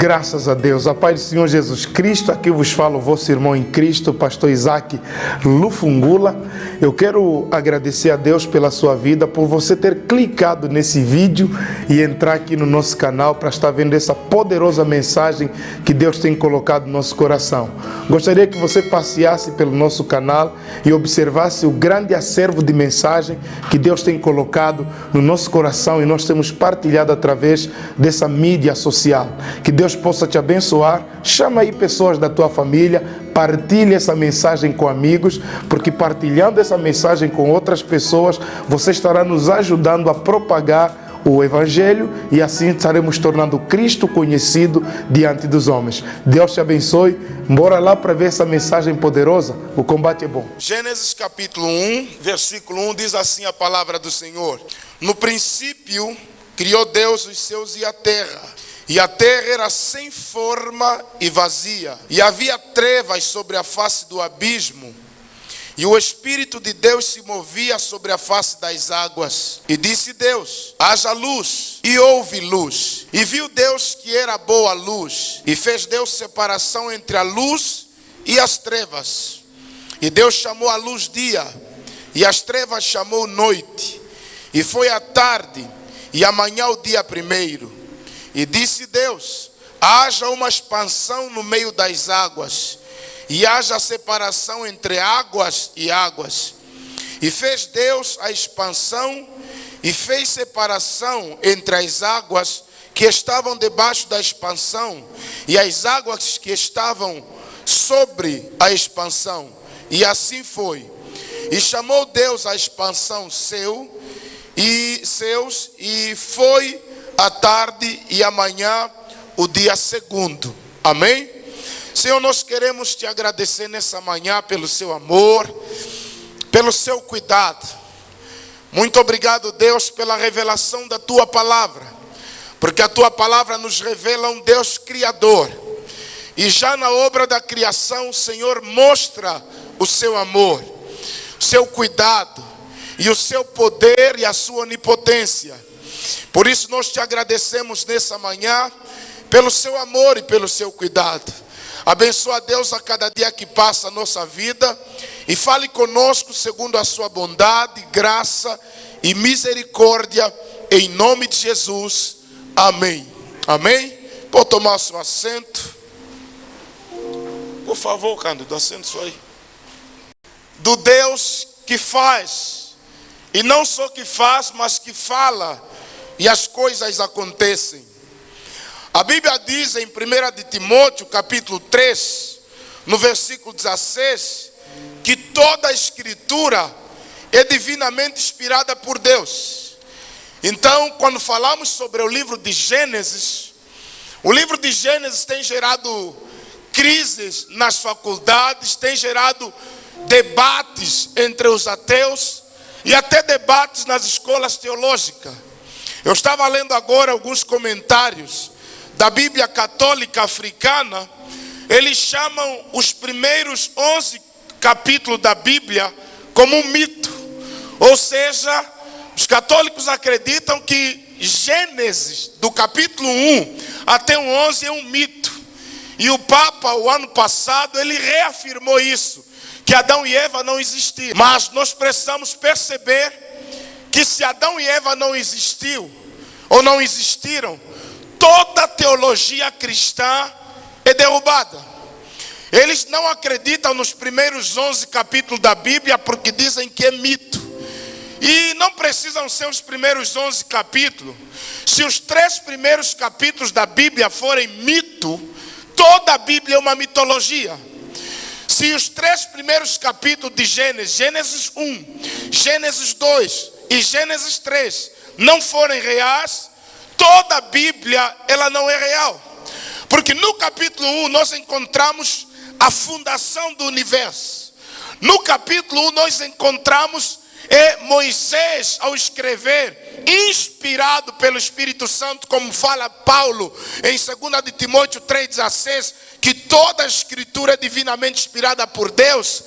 Graças a Deus, a paz do Senhor Jesus Cristo, aqui vos falo o vosso irmão em Cristo, pastor Isaac Lufungula. Eu quero agradecer a Deus pela sua vida, por você ter clicado nesse vídeo e entrar aqui no nosso canal para estar vendo essa poderosa mensagem que Deus tem colocado no nosso coração. Gostaria que você passeasse pelo nosso canal e observasse o grande acervo de mensagem que Deus tem colocado no nosso coração e nós temos partilhado através dessa mídia social. Que Deus possa te abençoar. Chama aí pessoas da tua família, partilhe essa mensagem com amigos, porque partilhando essa mensagem com outras pessoas, você estará nos ajudando a propagar o Evangelho e assim estaremos tornando Cristo conhecido diante dos homens. Deus te abençoe. Bora lá para ver essa mensagem poderosa. O combate é bom. Gênesis capítulo 1, versículo 1 diz assim a palavra do Senhor: No princípio criou Deus os céus e a terra. E a terra era sem forma e vazia, e havia trevas sobre a face do abismo, e o Espírito de Deus se movia sobre a face das águas. E disse Deus: haja luz, e houve luz. E viu Deus que era boa a luz, e fez Deus separação entre a luz e as trevas. E Deus chamou a luz dia, e as trevas chamou noite. E foi a tarde, e amanhã o dia primeiro. E disse Deus: haja uma expansão no meio das águas, e haja separação entre águas e águas. E fez Deus a expansão, e fez separação entre as águas que estavam debaixo da expansão, e as águas que estavam sobre a expansão. E assim foi. E chamou Deus a expansão seus, e foi a tarde e amanhã o dia segundo. Amém? Senhor, nós queremos te agradecer nessa manhã pelo seu amor, pelo seu cuidado. Muito obrigado, Deus, pela revelação da tua palavra, porque a tua palavra nos revela um Deus criador. E já na obra da criação, o Senhor mostra o seu amor, o seu cuidado e o seu poder e a sua onipotência. Por isso nós te agradecemos nessa manhã, pelo seu amor e pelo seu cuidado. Abençoa, Deus, a cada dia que passa a nossa vida, e fale conosco segundo a sua bondade, graça e misericórdia, em nome de Jesus. Amém. Amém? Pode tomar seu assento. Por favor, Cândido, assente isso aí. Do Deus que faz, e não só que faz, mas que fala, e as coisas acontecem. A Bíblia diz em 1 de Timóteo, capítulo 3, no versículo 16, que toda a Escritura é divinamente inspirada por Deus. Então, quando falamos sobre o livro de Gênesis, o livro de Gênesis tem gerado crises nas faculdades, tem gerado debates entre os ateus e até debates nas escolas teológicas. Eu estava lendo agora alguns comentários da Bíblia Católica Africana. Eles chamam os primeiros 11 capítulos da Bíblia como um mito. Ou seja, os católicos acreditam que Gênesis, do capítulo 1 até o 11, é um mito. E o Papa, o ano passado, ele reafirmou isso, que Adão e Eva não existiram. Mas nós precisamos perceber que se Adão e Eva não existiu, ou não existiram, toda a teologia cristã é derrubada. Eles não acreditam nos primeiros 11 capítulos da Bíblia, porque dizem que é mito. E não precisam ser os primeiros 11 capítulos. Se os 3 primeiros capítulos da Bíblia forem mito, toda a Bíblia é uma mitologia. Se os 3 primeiros capítulos de Gênesis, Gênesis 1, Gênesis 2 e Gênesis 3 não forem reais, toda a Bíblia ela não é real. Porque no capítulo 1 nós encontramos a fundação do universo. No capítulo 1 nós encontramos Moisés ao escrever, inspirado pelo Espírito Santo, como fala Paulo em 2 de Timóteo 3,16, que toda a escritura é divinamente inspirada por Deus.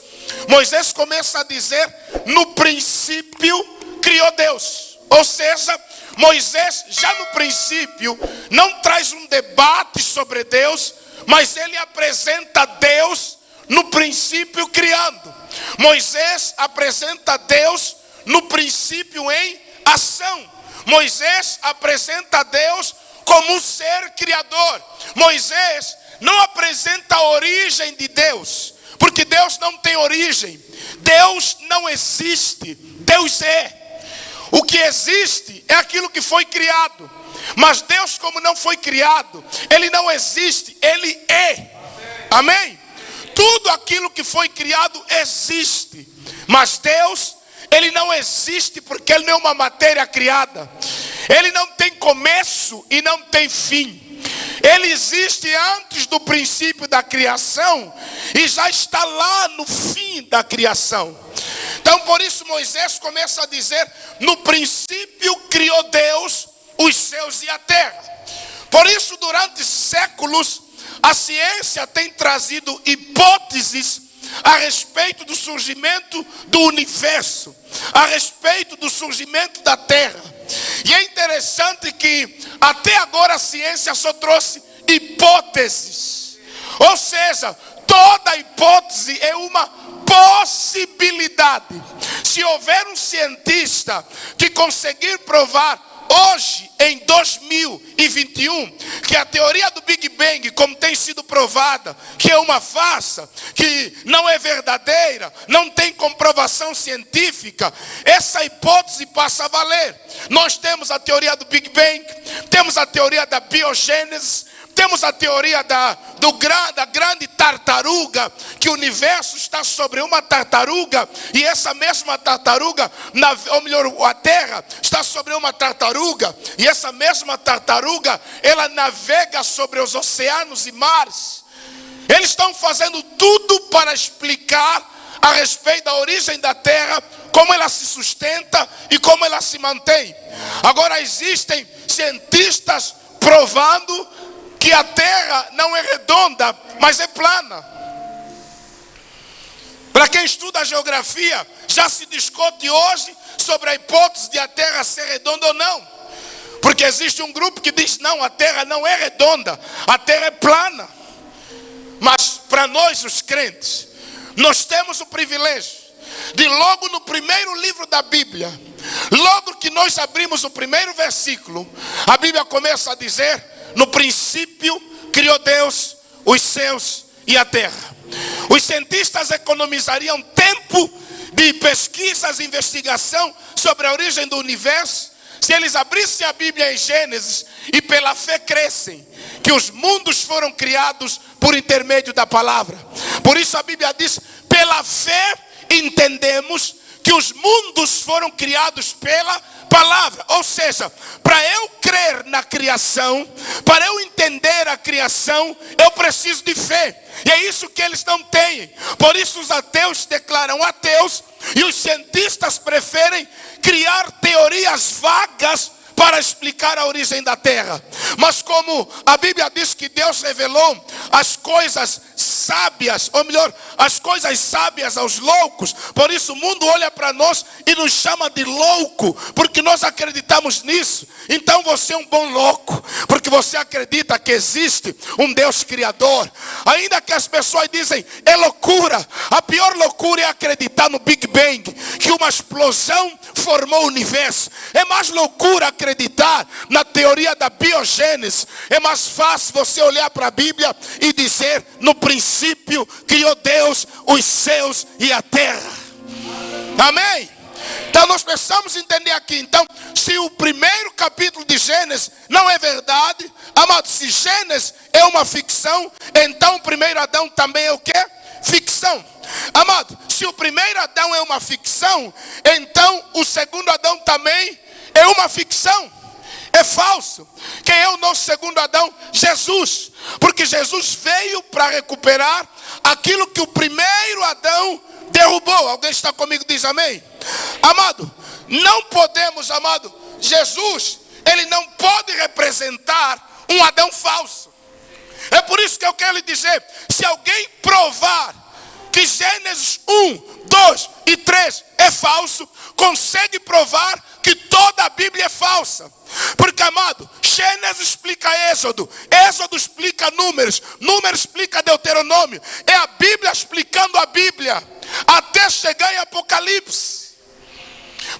Moisés começa a dizer: no princípio criou Deus. Ou seja, Moisés, já no princípio, não traz um debate sobre Deus, mas ele apresenta Deus no princípio criando. Moisés apresenta Deus no princípio em ação. Moisés apresenta Deus como um ser criador. Moisés não apresenta a origem de Deus, porque Deus não tem origem. Deus não existe, Deus é. O que existe é aquilo que foi criado. Mas Deus, como não foi criado, Ele não existe, Ele é. Amém? Tudo aquilo que foi criado existe. Mas Deus, Ele não existe porque Ele não é uma matéria criada. Ele não tem começo e não tem fim. Ele existe antes do princípio da criação e já está lá no fim da criação. Então por isso Moisés começa a dizer: no princípio criou Deus os céus e a terra. Por isso durante séculos a ciência tem trazido hipóteses a respeito do surgimento do universo, a respeito do surgimento da terra. E é interessante que até agora a ciência só trouxe hipóteses. Ou seja, toda hipótese é uma possibilidade. Se houver um cientista que conseguir provar hoje, em 2021, que a teoria do Big Bang, como tem sido provada, que é uma farsa, que não é verdadeira, não tem comprovação científica, essa hipótese passa a valer. Nós temos a teoria do Big Bang, temos a teoria da biogênese, temos a teoria da grande tartaruga, que o universo está sobre uma tartaruga, e essa mesma tartaruga, ou melhor, a Terra está sobre uma tartaruga, e essa mesma tartaruga, ela navega sobre os oceanos e mares. Eles estão fazendo tudo para explicar a respeito da origem da Terra, como ela se sustenta e como ela se mantém. Agora existem cientistas provando que a Terra não é redonda, mas é plana. Para quem estuda a geografia, já se discute hoje sobre a hipótese de a Terra ser redonda ou não. Porque existe um grupo que diz: não, a Terra não é redonda, a Terra é plana. Mas para nós os crentes, nós temos o privilégio de logo no primeiro livro da Bíblia, logo que nós abrimos o primeiro versículo, a Bíblia começa a dizer: no princípio criou Deus os céus e a terra. Os cientistas economizariam tempo de pesquisas e investigação sobre a origem do universo se eles abrissem a Bíblia em Gênesis e pela fé crescem que os mundos foram criados por intermédio da palavra. Por isso a Bíblia diz: pela fé entendemos que os mundos foram criados pela palavra. Ou seja, para eu crer na criação, para eu entender a criação, eu preciso de fé. E é isso que eles não têm. Por isso os ateus se declaram ateus e os cientistas preferem criar teorias vagas para explicar a origem da terra. Mas como a Bíblia diz que Deus revelou as coisas sábias, ou melhor, as coisas sábias aos loucos, por isso o mundo olha para nós e nos chama de louco, porque nós acreditamos nisso. Então você é um bom louco, porque você acredita que existe um Deus criador. Ainda que as pessoas dizem é loucura, a pior loucura é acreditar no Big Bang, que uma explosão formou o universo. É mais loucura acreditar na teoria da biogênese. É mais fácil você olhar para a Bíblia e dizer: no princípio criou Deus os céus e a terra. Amém? Então nós precisamos entender aqui. Então, se o primeiro capítulo de Gênesis não é verdade, amado, se Gênesis é uma ficção, então o primeiro Adão também é o quê? Ficção. Amado, se o primeiro Adão é uma ficção, então o segundo Adão também é uma ficção. É falso. Quem é o nosso segundo Adão? Jesus. Porque Jesus veio para recuperar aquilo que o primeiro Adão derrubou. Alguém está comigo? Diz amém. Amado, não podemos, amado, Jesus, ele não pode representar um Adão falso. É por isso que eu quero lhe dizer: se alguém provar que Gênesis 1, 2 e 3 é falso, consegue provar que toda a Bíblia é falsa. Porque, amado, Gênesis explica Êxodo, Êxodo explica Números, Números explica Deuteronômio. É a Bíblia explicando a Bíblia, até chegar em Apocalipse.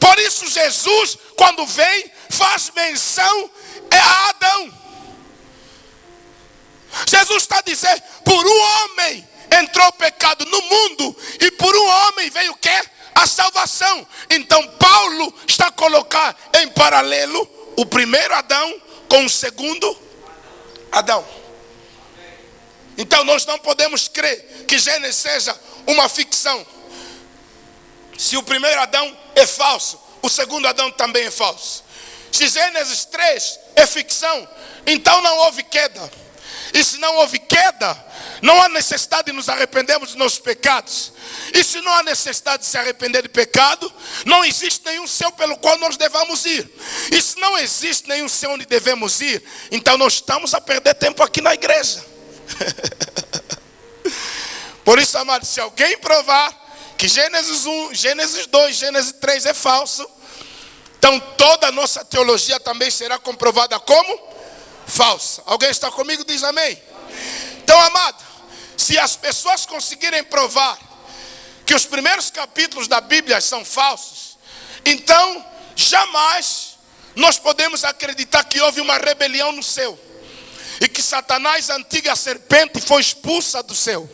Por isso Jesus, quando vem, faz menção a Adão. Jesus está dizendo, por um homem entrou o pecado no mundo, e por um homem veio o quê? A salvação. Então Paulo está a colocar em paralelo o primeiro Adão com o segundo Adão. Então nós não podemos crer que Gênesis seja uma ficção. Se o primeiro Adão é falso, o segundo Adão também é falso. Se Gênesis 3 é ficção, então não houve queda. E se não houve queda, não há necessidade de nos arrependermos dos nossos pecados. E se não há necessidade de se arrepender de pecado, não existe nenhum céu pelo qual nós devamos ir. E se não existe nenhum céu onde devemos ir, então nós estamos a perder tempo aqui na igreja. Por isso, amado, se alguém provar que Gênesis 1, Gênesis 2, Gênesis 3 é falso, então toda a nossa teologia também será comprovada como falsa. Alguém está comigo? Diz amém. Então, amado, se as pessoas conseguirem provar que os primeiros capítulos da Bíblia são falsos, então jamais nós podemos acreditar que houve uma rebelião no céu e que Satanás, a antiga serpente, foi expulsa do céu.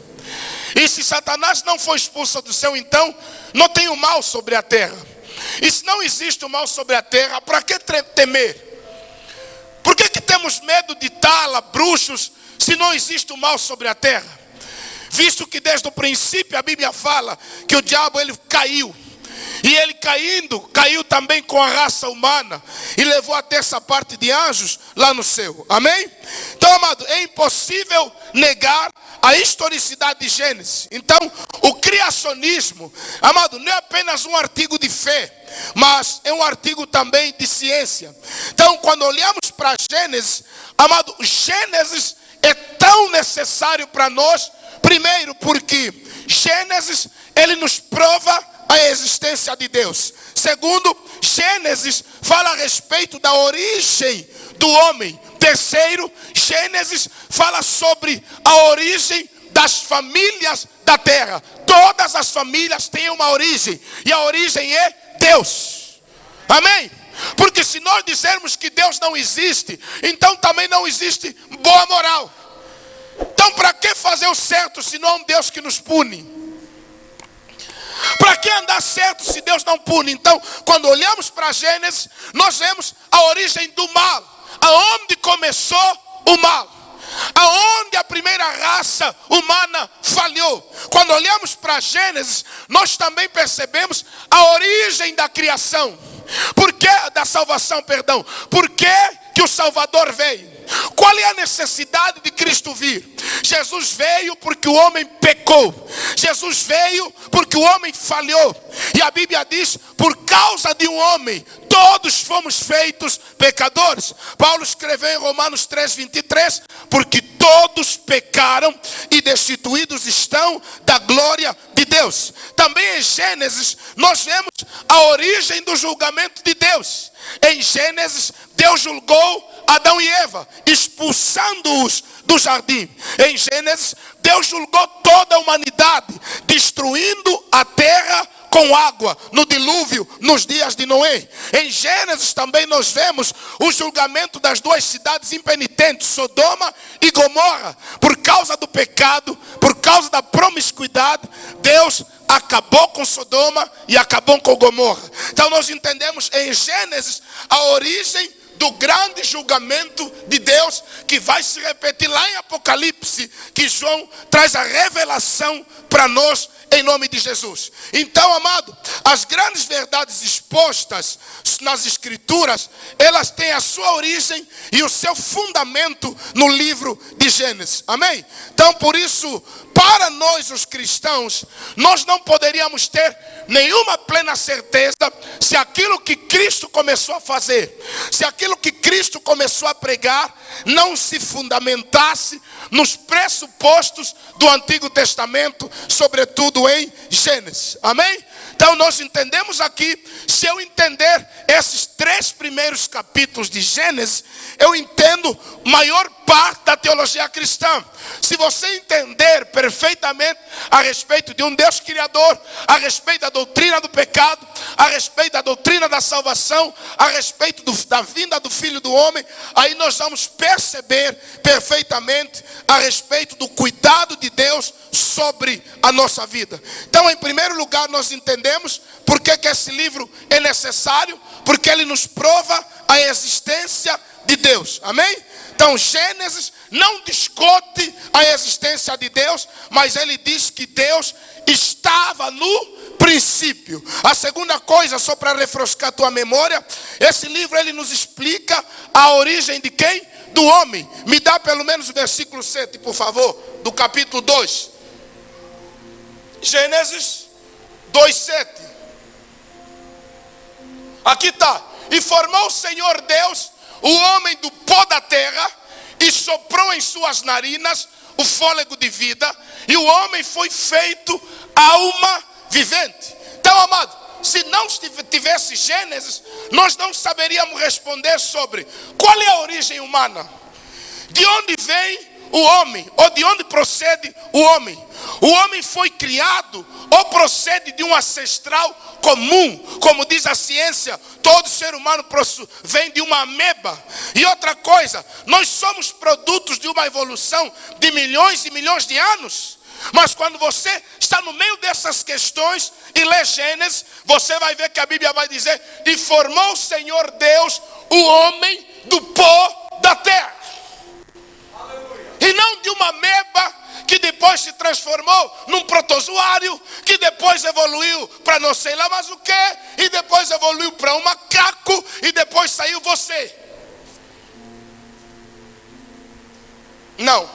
E se Satanás não foi expulso do céu, então não tem o mal sobre a terra. E se não existe o mal sobre a terra, para que temer? Por que temos medo de tala, bruxos, se não existe o mal sobre a terra? Visto que desde o princípio a Bíblia fala que o diabo ele caiu. E ele caiu também com a raça humana. E levou até essa parte de anjos lá no céu. Amém? Então, amado, é impossível negar a historicidade de Gênesis. Então, o criacionismo, amado, não é apenas um artigo de fé, mas é um artigo também de ciência. Então, quando olhamos para Gênesis, amado, Gênesis é tão necessário para nós. Primeiro, porque Gênesis, ele nos prova a existência de Deus. Segundo, Gênesis fala a respeito da origem do homem. Terceiro, Gênesis fala sobre a origem das famílias da terra. Todas as famílias têm uma origem, e a origem é Deus. Amém? Porque se nós dissermos que Deus não existe, então também não existe boa moral. Então para que fazer o certo se não há um Deus que nos pune? Para que andar certo se Deus não pune? Então, quando olhamos para Gênesis, nós vemos a origem do mal. Aonde começou o mal? Aonde a primeira raça humana falhou? Quando olhamos para Gênesis, nós também percebemos a origem da criação. Por que da salvação, perdão? Por que o Salvador veio? Qual é a necessidade de Cristo vir? Jesus veio porque o homem pecou. Jesus veio porque o homem falhou. E a Bíblia diz, por causa de um homem, todos fomos feitos pecadores. Paulo escreveu em Romanos 3:23, porque todos pecaram e destituídos estão da glória de Deus. Também em Gênesis nós vemos a origem do julgamento de Deus. Em Gênesis, Deus julgou Adão e Eva, expulsando-os do jardim. Em Gênesis, Deus julgou toda a humanidade, destruindo a terra com água, no dilúvio, nos dias de Noé. Em Gênesis também nós vemos o julgamento das duas cidades impenitentes, Sodoma e Gomorra. Por causa do pecado, por causa da promiscuidade, Deus acabou com Sodoma e acabou com Gomorra. Então nós entendemos em Gênesis a origem do grande julgamento de Deus, que vai se repetir lá em Apocalipse, que João traz a revelação para nós em nome de Jesus. Então, amado, as grandes verdades expostas nas Escrituras, elas têm a sua origem e o seu fundamento no livro de Gênesis. Amém? Então, por isso, para nós os cristãos, nós não poderíamos ter nenhuma plena certeza se aquilo que Cristo começou a fazer, se aquilo que Cristo começou a pregar, não se fundamentasse nos pressupostos do Antigo Testamento, sobretudo em Gênesis. Amém? Então nós entendemos aqui, se eu entender esses 3 primeiros capítulos de Gênesis, eu entendo maior parte da teologia cristã. Se você entender perfeitamente a respeito de um Deus criador, a respeito da doutrina do pecado, a respeito da doutrina da salvação, a respeito da vinda do Filho do Homem, aí nós vamos perceber perfeitamente a respeito do cuidado de Deus sobre a nossa vida. Então, em primeiro lugar, nós entendemos por que esse livro é necessário, porque ele nos prova a existência de Deus. Amém? Então, Gênesis não discute a existência de Deus, mas ele diz que Deus estava no princípio. A segunda coisa, só para refrescar a tua memória, esse livro ele nos explica a origem de quem? Do homem. Me dá pelo menos o versículo 7, por favor, do capítulo 2. Gênesis 2:7. Aqui está. E formou o Senhor Deus o homem do pó da terra e soprou em suas narinas o fôlego de vida, e o homem foi feito alma vivente. Então, amado, se não tivesse Gênesis, nós não saberíamos responder sobre qual é a origem humana, de onde vem o homem, ou de onde procede o homem. O homem foi criado ou procede de um ancestral comum, como diz a ciência, todo ser humano vem de uma ameba. E outra coisa, nós somos produtos de uma evolução de milhões e milhões de anos. Mas quando você está no meio dessas questões e lê Gênesis, você vai ver que a Bíblia vai dizer: e formou o Senhor Deus o homem do pó da terra. E não de uma ameba que depois se transformou num protozoário, que depois evoluiu para não sei lá mais o que, e depois evoluiu para um macaco, e depois saiu você. Não.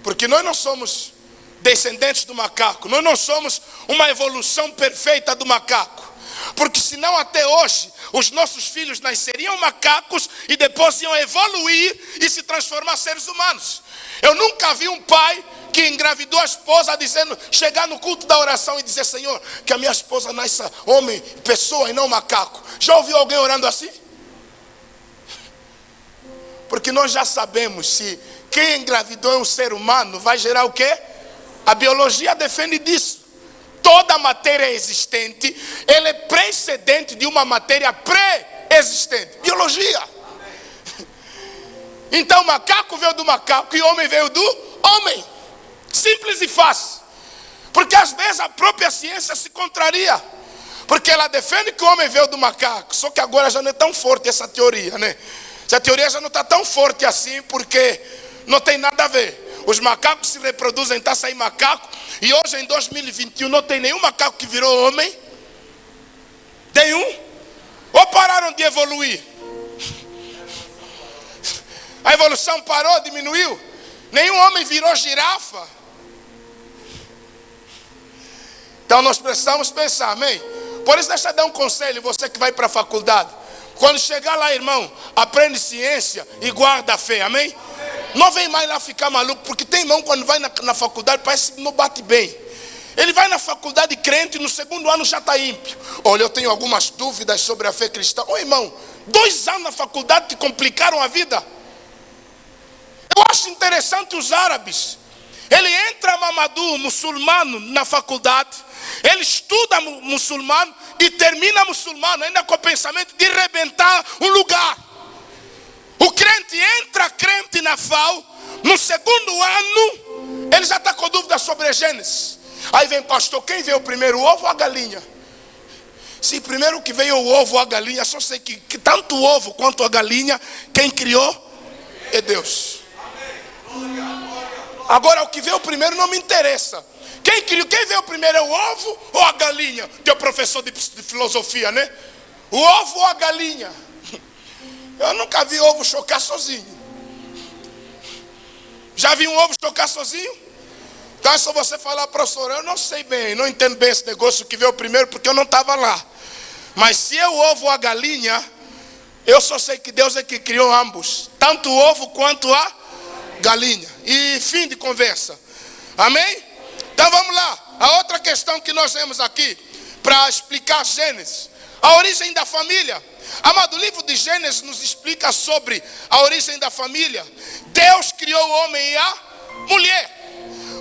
Porque nós não somos descendentes do macaco, nós não somos uma evolução perfeita do macaco. Porque senão até hoje os nossos filhos nasceriam macacos e depois iam evoluir e se transformar em seres humanos. Eu nunca vi um pai que engravidou a esposa dizendo, chegar no culto da oração e dizer: Senhor, que a minha esposa nasça homem, pessoa e não macaco. Já ouviu alguém orando assim? Porque nós já sabemos, se quem engravidou é um ser humano, vai gerar o quê? A biologia defende disso. Toda matéria existente, ela é precedente de uma matéria pré-existente. Biologia. Então macaco veio do macaco e homem veio do homem. Simples e fácil. Porque às vezes a própria ciência se contraria. Porque ela defende que o homem veio do macaco. Só que agora já não é tão forte essa teoria, né? Essa teoria já não está tão forte assim, porque não tem nada a ver. Os macacos se reproduzem, está saindo macaco. E hoje em 2021 não tem nenhum macaco que virou homem. Nenhum. Ou pararam de evoluir? A evolução parou, diminuiu. Nenhum homem virou girafa. Então nós precisamos pensar, amém? Por isso deixa eu dar um conselho, você que vai para a faculdade. Quando chegar lá, irmão, aprende ciência e guarda a fé, amém? Não vem mais lá ficar maluco, porque tem irmão quando vai na faculdade parece que não bate bem. Ele vai na faculdade crente e no segundo ano já está ímpio. Olha, eu tenho algumas dúvidas sobre a fé cristã. Ô irmão, 2 anos na faculdade te complicaram a vida. Eu acho interessante os árabes. Ele entra Mamadou, muçulmano, na faculdade. Ele estuda muçulmano e termina muçulmano, ainda com o pensamento de arrebentar um lugar. O crente entra crente na FAO, no segundo ano, ele já está com dúvida sobre a Gênesis. Aí vem, pastor, quem veio primeiro, o ovo ou a galinha? Se primeiro que veio o ovo ou a galinha, só sei que tanto o ovo quanto a galinha, quem criou é Deus. Agora o que veio primeiro não me interessa. Quem veio primeiro é o ovo ou a galinha? Teu professor de filosofia, né? O ovo ou a galinha? Eu nunca vi ovo chocar sozinho. Já vi um ovo chocar sozinho? Então é só você falar, professor, eu não sei bem, não entendo bem esse negócio que veio primeiro, porque eu não estava lá. Mas se é o ovo ou a galinha, eu só sei que Deus é que criou ambos, tanto o ovo quanto a galinha. E fim de conversa. Amém? Então vamos lá. A outra questão que nós vemos aqui, para explicar Gênesis, a origem da família. Amado, o livro de Gênesis nos explica sobre a origem da família. Deus criou o homem e a mulher.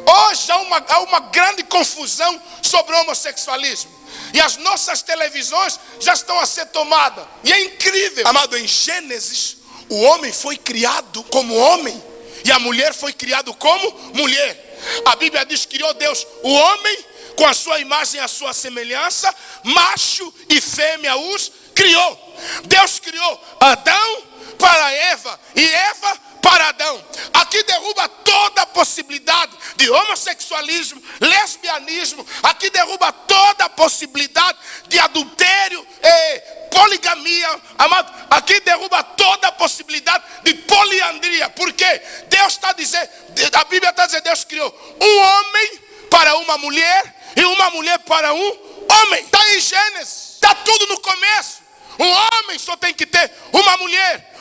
Hoje há uma grande confusão sobre o homossexualismo. E as nossas televisões já estão a ser tomadas. E é incrível. Amado, em Gênesis, o homem foi criado como homem e a mulher foi criada como mulher. A Bíblia diz que criou Deus o homem com a sua imagem e a sua semelhança, macho e fêmea os criou. Deus criou Adão para Eva e Eva para Adão. Aqui derruba toda a possibilidade de homossexualismo, lesbianismo. Aqui derruba toda a possibilidade de adultério e poligamia. Amado, aqui derruba toda a possibilidade de poliandria. Porque Deus está dizendo, a Bíblia está dizendo, Deus criou um homem para uma mulher e uma mulher para um homem. Está em Gênesis, está tudo no começo. Um homem só tem que ter uma mulher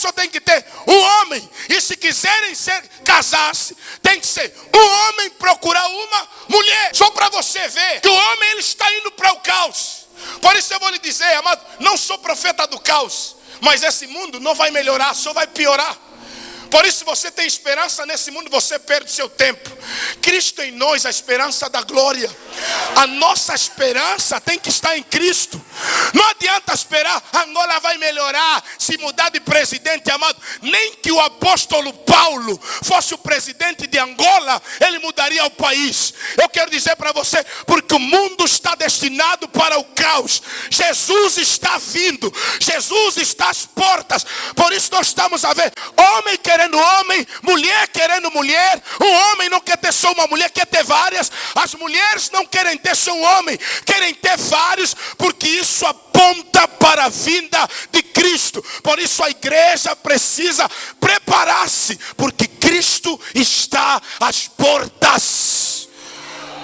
só tem que ter um homem. E se quiserem casar-se, tem que ser um homem procurar uma mulher. Só para você ver que o homem ele está indo para o caos. Por isso eu vou lhe dizer, amado, não sou profeta do caos, mas esse mundo não vai melhorar, só vai piorar. Por isso, se você tem esperança nesse mundo, você perde seu tempo. Cristo em nós, a esperança da glória. A nossa esperança tem que estar em Cristo. Não adianta esperar, Angola vai melhorar se mudar de presidente, amado. Nem que o apóstolo Paulo fosse o presidente de Angola, ele mudaria o país. Eu quero dizer para você, porque o mundo está destinado para o caos. Jesus está vindo, Jesus está às portas. Por isso nós estamos a ver homem querendo homem, mulher querendo mulher. O homem não quer ter só uma mulher, quer ter várias. As mulheres não querem ter só um homem, querem ter vários, porque isso aponta para a vinda de Cristo. Por isso a igreja precisa preparar-se, porque Cristo está às portas.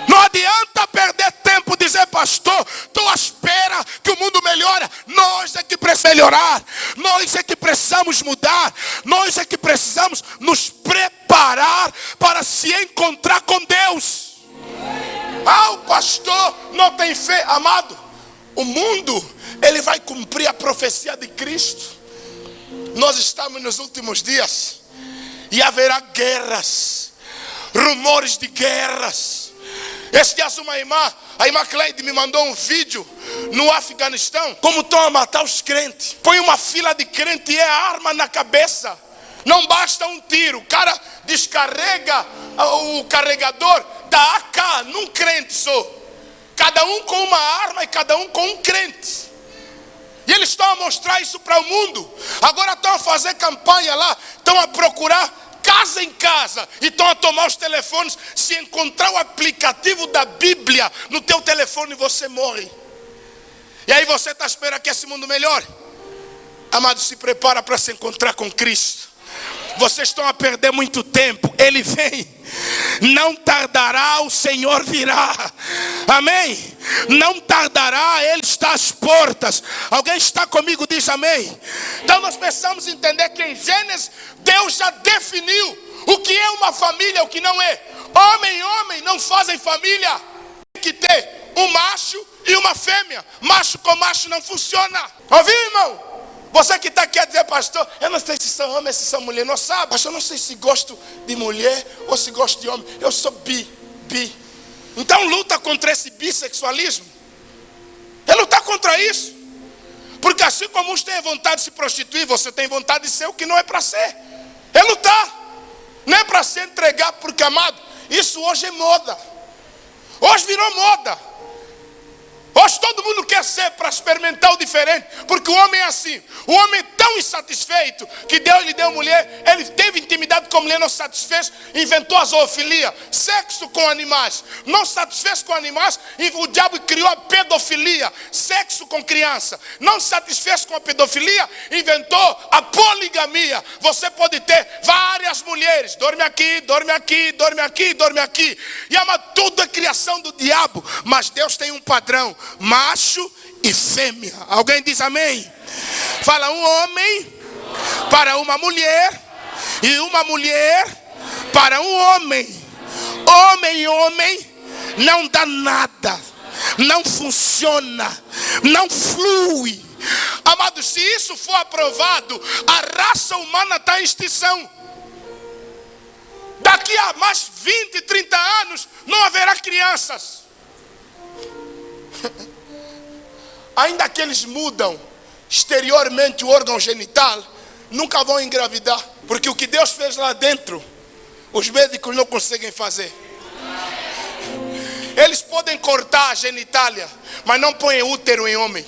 Não adianta perder tempo dizer, pastor, estou à espera que o mundo melhore. Nós é que precisamos melhorar. Nós é que precisamos mudar. Nós é que precisamos nos preparar para se encontrar com Deus. Ah, o pastor não tem fé. Amado, o mundo, ele vai cumprir a profecia de Cristo. Nós estamos nos últimos dias e haverá guerras, rumores de guerras. Esses dias a irmã Cleide me mandou um vídeo no Afeganistão, como estão a matar os crentes. Põe uma fila de crente e é arma na cabeça. Não basta um tiro, o cara descarrega o carregador da AK num crente só. Cada um com uma arma e cada um com um crente. E eles estão a mostrar isso para o mundo. Agora estão a fazer campanha lá, estão a procurar casa em casa e estão a tomar os telefones. Se encontrar o aplicativo da Bíblia no teu telefone, você morre. E aí você está esperando que esse mundo melhore. Amado, se prepara para se encontrar com Cristo. Vocês estão a perder muito tempo. Ele vem. Não tardará, o Senhor virá. Amém? Não tardará, Ele está às portas. Alguém está comigo, diz amém. Então nós precisamos entender que em Gênesis Deus já definiu o que é uma família, o que não é. Homem e homem não fazem família. Tem que ter um macho e uma fêmea. Macho com macho não funciona. Ouviu, irmão? Você que está aqui a dizer, pastor, eu não sei se são homem, se são mulher. Não sabe, pastor, eu não sei se gosto de mulher ou se gosto de homem. Eu sou bi. Então luta contra esse bissexualismo. É lutar contra isso. Porque assim como uns têm vontade de se prostituir, você tem vontade de ser o que não é para ser. É lutar. Não é para se entregar, porque, amado, isso hoje é moda. Hoje virou moda. Hoje todo mundo quer ser para experimentar o diferente. Porque o homem é assim. O homem é tão insatisfeito que Deus lhe deu mulher. Ele teve intimidade com a mulher, não satisfez. Inventou a zoofilia, sexo com animais. Não satisfez com animais, o diabo criou a pedofilia, sexo com criança. Não satisfez com a pedofilia, inventou a poligamia. Você pode ter várias mulheres. Dorme aqui, dorme aqui, dorme aqui, dorme aqui. E ama, tudo é criação do diabo. Mas Deus tem um padrão: macho e fêmea. Alguém diz amém? Fala, um homem para uma mulher e uma mulher para um homem. Homem e homem não dá nada, não funciona, não flui. Amados, se isso for aprovado, a raça humana está em extinção. Daqui a mais 20, 30 anos, não haverá crianças. Ainda que eles mudam exteriormente o órgão genital, nunca vão engravidar. Porque o que Deus fez lá dentro, os médicos não conseguem fazer. Eles podem cortar a genitália, mas não põem útero em homem.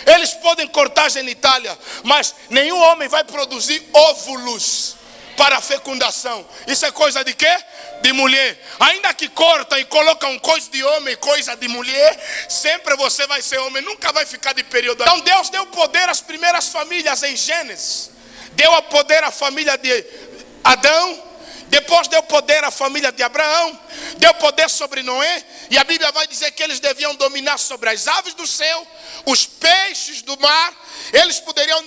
Eles podem cortar a genitália, mas nenhum homem vai produzir óvulos para a fecundação. Isso é coisa de quê? De mulher. Ainda que cortam e colocam coisa de homem, coisa de mulher, sempre você vai ser homem, nunca vai ficar de período. Então Deus deu poder às primeiras famílias em Gênesis. Deu a poder à família de Adão, depois deu poder à família de Abraão, deu poder sobre Noé, e a Bíblia vai dizer que eles deviam dominar sobre as aves do céu, os peixes do mar, eles poderiam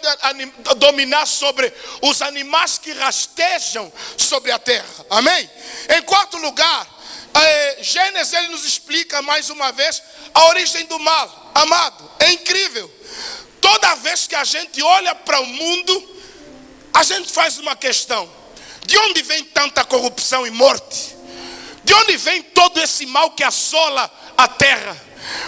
dominar sobre os animais que rastejam sobre a terra. Amém? Em quarto lugar, Gênesis ele nos explica mais uma vez a origem do mal. Amado, é incrível. Toda vez que a gente olha para o mundo, a gente faz uma questão: de onde vem tanta corrupção e morte? De onde vem todo esse mal que assola a terra?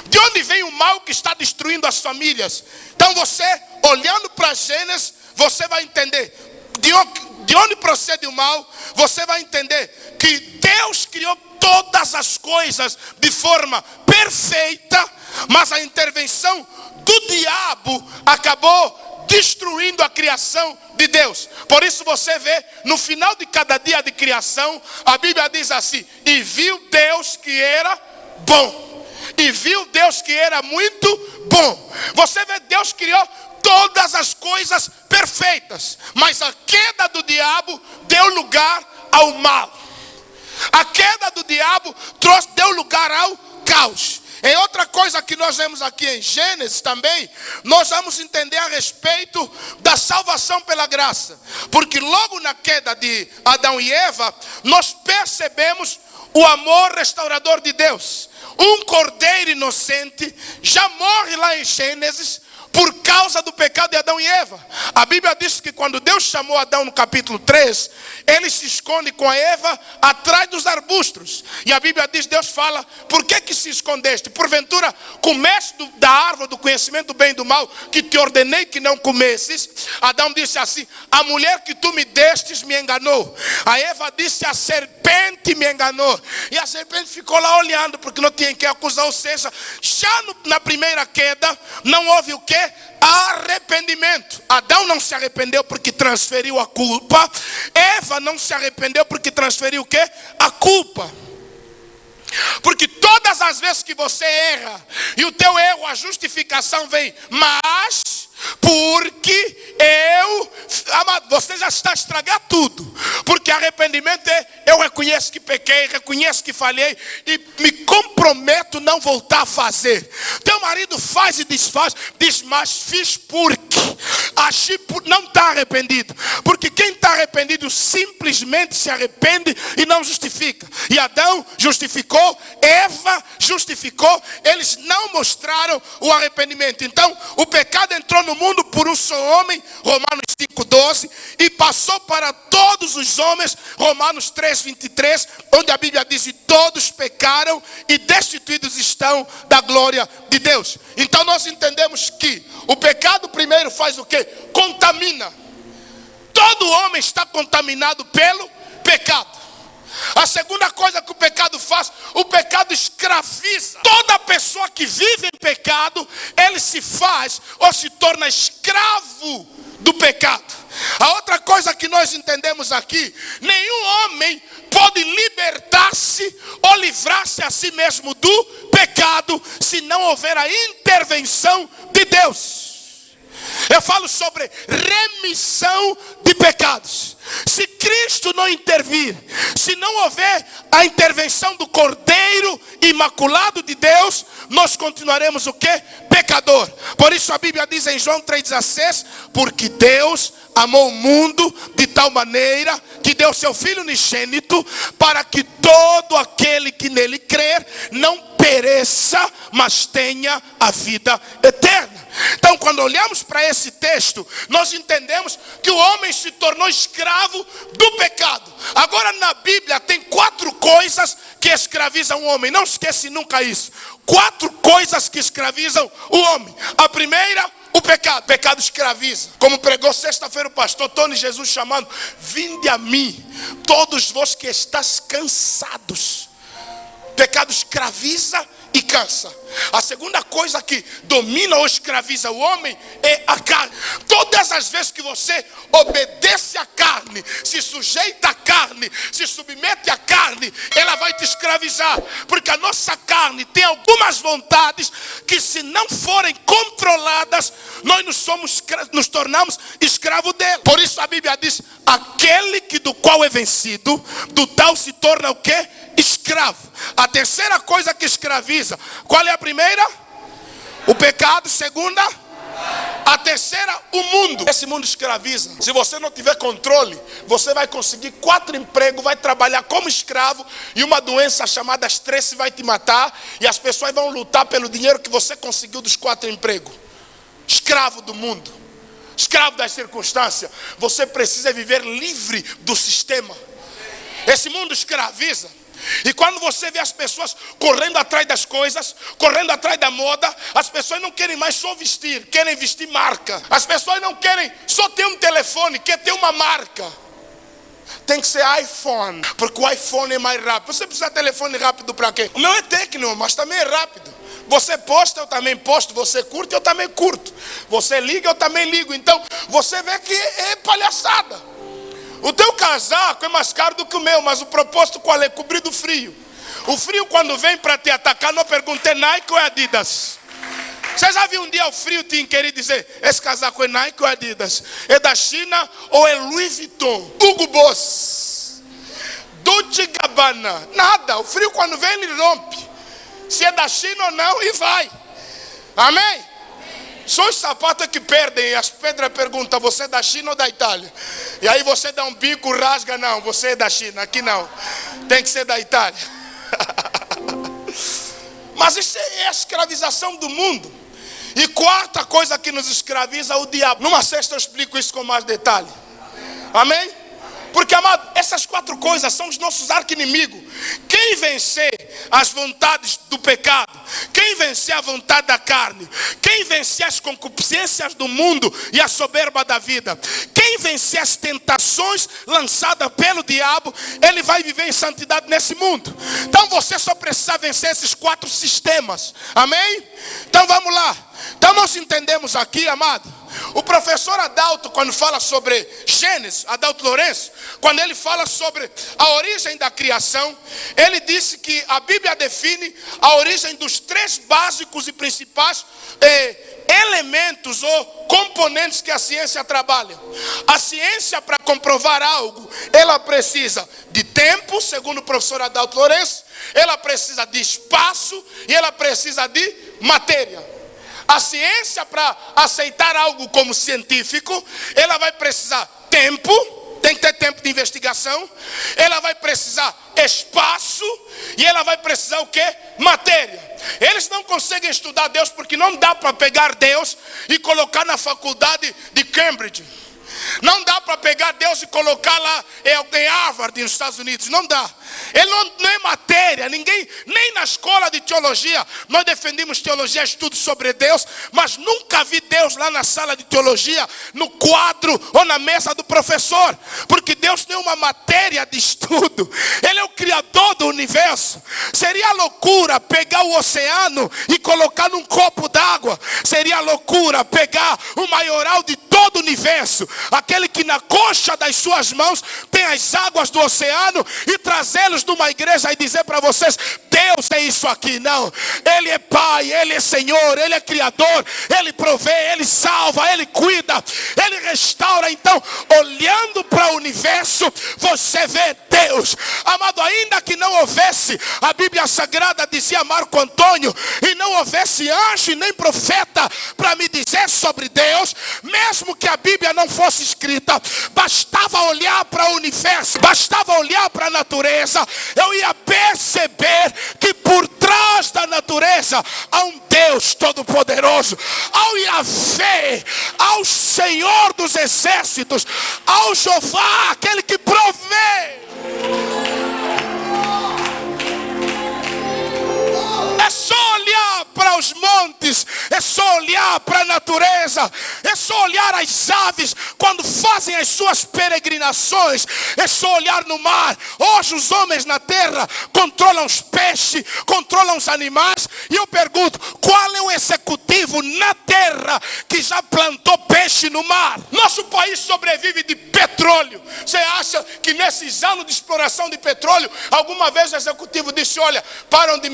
De onde vem o mal que está destruindo as famílias? Então você, olhando para Gênesis, você vai entender de onde procede o mal. Você vai entender que Deus criou todas as coisas de forma perfeita, mas a intervenção do diabo acabou destruindo a criação de Deus. Por isso você vê no final de cada dia de criação, a Bíblia diz assim: e viu Deus que era bom. E viu Deus que era muito bom. Você vê, Deus criou todas as coisas perfeitas, mas a queda do diabo deu lugar ao mal. A queda do diabo deu lugar ao caos. Em outra coisa que nós vemos aqui em Gênesis também, nós vamos entender a respeito da salvação pela graça. Porque logo na queda de Adão e Eva, nós percebemos o amor restaurador de Deus. Um cordeiro inocente já morre lá em Gênesis por causa do pecado de Adão e Eva. A Bíblia diz que quando Deus chamou Adão no capítulo 3, ele se esconde com a Eva atrás dos arbustos. E a Bíblia diz, Deus fala: por que se escondeste? Porventura comeste da árvore do conhecimento do bem e do mal, que te ordenei que não comesses? Adão disse assim: a mulher que tu me destes me enganou. A Eva disse: a serpente me enganou. E a serpente ficou lá olhando, porque não tinha quem acusar. Ou seja, já na primeira queda não houve o quê? Arrependimento. Adão não se arrependeu porque transferiu a culpa. Eva não se arrependeu porque transferiu o quê? A culpa. Porque todas as vezes que você erra, e o teu erro, a justificação vem: mas porque você já está a estragar tudo. Porque arrependimento é: eu reconheço que pequei, reconheço que falhei e me comprometo não voltar a fazer. Teu marido faz e desfaz, diz: mas fiz porque agi por... não está arrependido. Porque quem está arrependido simplesmente se arrepende e não justifica. E Adão justificou, Eva justificou, eles não mostraram o arrependimento. Então o pecado entrou no mundo por um só homem, Romanos 5:12, e passou para todos os homens, Romanos 3:23, onde a Bíblia diz: e todos pecaram e destituídos estão da glória de Deus. Então nós entendemos que o pecado primeiro faz o quê? Contamina. Todo homem está contaminado pelo pecado. A segunda coisa que o pecado faz: o pecado escraviza. Toda pessoa que vive em pecado, ele se faz ou se torna escravo do pecado. A outra coisa que nós entendemos aqui: nenhum homem pode libertar-se ou livrar-se a si mesmo do pecado se não houver a intervenção de Deus. Eu falo sobre remissão de pecados. Se Cristo não intervir, se não houver a intervenção do Cordeiro Imaculado de Deus, nós continuaremos o quê? Pecador. Por isso a Bíblia diz em João 3,16: porque Deus amou o mundo de tal maneira que deu seu Filho unigênito, para que todo aquele que nele crer não pereça, mas tenha a vida eterna. Então, quando olhamos para esse texto, nós entendemos que o homem se tornou escravo do pecado. Agora, na Bíblia tem 4 coisas que escravizam o homem. Não esquece nunca isso. 4 coisas que escravizam o homem. A primeira, o pecado. O pecado escraviza. Como pregou sexta-feira o pastor Tony Jesus chamando: vinde a mim, todos vós que estáis cansados. Pecado escraviza e cansa. A segunda coisa que domina ou escraviza o homem é a carne. Todas as vezes que você obedece à carne, se sujeita à carne, se submete à carne, ela vai te escravizar. Porque a nossa carne tem algumas vontades que, se não forem controladas, nós nos tornamos escravo dela. Por isso a Bíblia diz: aquele que do qual é vencido, do tal se torna o quê? Escravo. A terceira coisa que escraviza, qual é a primeira? O pecado. Segunda, a terceira, o mundo. Esse mundo escraviza. Se você não tiver controle, você vai conseguir 4 empregos, vai trabalhar como escravo, e uma doença chamada estresse vai te matar, e as pessoas vão lutar pelo dinheiro que você conseguiu dos 4 empregos. Escravo do mundo, escravo das circunstâncias. Você precisa viver livre do sistema. Esse mundo escraviza. E quando você vê as pessoas correndo atrás das coisas, correndo atrás da moda, as pessoas não querem mais só vestir, querem vestir marca. As pessoas não querem só ter um telefone, quer ter uma marca. Tem que ser iPhone, porque o iPhone é mais rápido. Você precisa de telefone rápido para quê? O meu é técnico, mas também é rápido. Você posta, eu também posto. Você curte, eu também curto. Você liga, eu também ligo. Então você vê que é palhaçada. O teu casaco é mais caro do que o meu, mas o propósito qual é? Cobrir do frio. O frio, quando vem para te atacar, não pergunta: é Nike ou é Adidas? Você já viu um dia o frio te querer dizer: esse casaco é Nike ou é Adidas? É da China ou é Louis Vuitton? Hugo Boss, Dolce & Gabbana? Nada. O frio, quando vem, ele rompe. Se é da China ou não, e vai. Amém? São os sapatos que perdem, e as pedras perguntam: você é da China ou da Itália? E aí você dá um bico, rasga: não, você é da China. Aqui não, tem que ser da Itália. Mas isso é a escravização do mundo. E quarta coisa que nos escraviza é o diabo. Numa sexta eu explico isso com mais detalhe. Amém? Porque, amado, essas 4 coisas são os nossos arqui-inimigos. Quem vencer as vontades do pecado, quem vencer a vontade da carne, quem vencer as concupiscências do mundo e a soberba da vida, quem vencer as tentações lançadas pelo diabo, ele vai viver em santidade nesse mundo. Então você só precisa vencer esses 4 sistemas. Amém? Então vamos lá. Então nós entendemos aqui, amado, o professor Adalto, quando fala sobre Gênesis, Adalto Lourenço, quando ele fala sobre a origem da criação, ele disse que a Bíblia define a origem dos 3 básicos e principais elementos ou componentes que a ciência trabalha. A ciência, para comprovar algo, ela precisa de tempo, segundo o professor Adalto Lourenço, ela precisa de espaço e ela precisa de matéria. A ciência, para aceitar algo como científico, ela vai precisar tempo, tem que ter tempo de investigação. Ela vai precisar espaço e ela vai precisar o quê? Matéria. Eles não conseguem estudar Deus porque não dá para pegar Deus e colocar na faculdade de Cambridge. Não dá para pegar Deus e colocar lá em Harvard, nos Estados Unidos. Não dá. Ele não é matéria. Ninguém, nem na escola de teologia, nós defendemos teologia, estudo sobre Deus, mas nunca vi Deus lá na sala de teologia, no quadro ou na mesa do professor. Porque Deus não é uma matéria de estudo. Ele é o criador do universo. Seria loucura pegar o oceano e colocar num copo d'água. Seria loucura pegar o maioral de todo o universo, aquele que na coxa das suas mãos tem as águas do oceano, e trazê-los numa igreja e dizer para vocês: Deus é isso aqui. Não, Ele é Pai, Ele é Senhor, Ele é Criador, Ele provê, Ele salva, Ele cuida, Ele restaura. Então, olhando para o universo, você vê Deus. Amado, ainda que não houvesse, a Bíblia Sagrada dizia Marco Antônio, e não houvesse anjo e nem profeta para me dizer sobre Deus, mesmo mesmo que a Bíblia não fosse escrita, bastava olhar para o universo, bastava olhar para a natureza, eu ia perceber que por trás da natureza há um Deus Todo-Poderoso, ao Yahvé, ao Senhor dos Exércitos, ao Jeová, aquele que provê. É só olhar para os montes, é só olhar para a natureza, é só olhar as aves quando fazem as suas peregrinações, é só olhar no mar. Hoje os homens na terra controlam os peixes, controlam os animais, e eu pergunto, qual é o executivo na terra que já plantou peixe no mar? Nosso país sobrevive de petróleo. Você acha que nesses anos de exploração de petróleo, alguma vez o executivo disse, olha, param de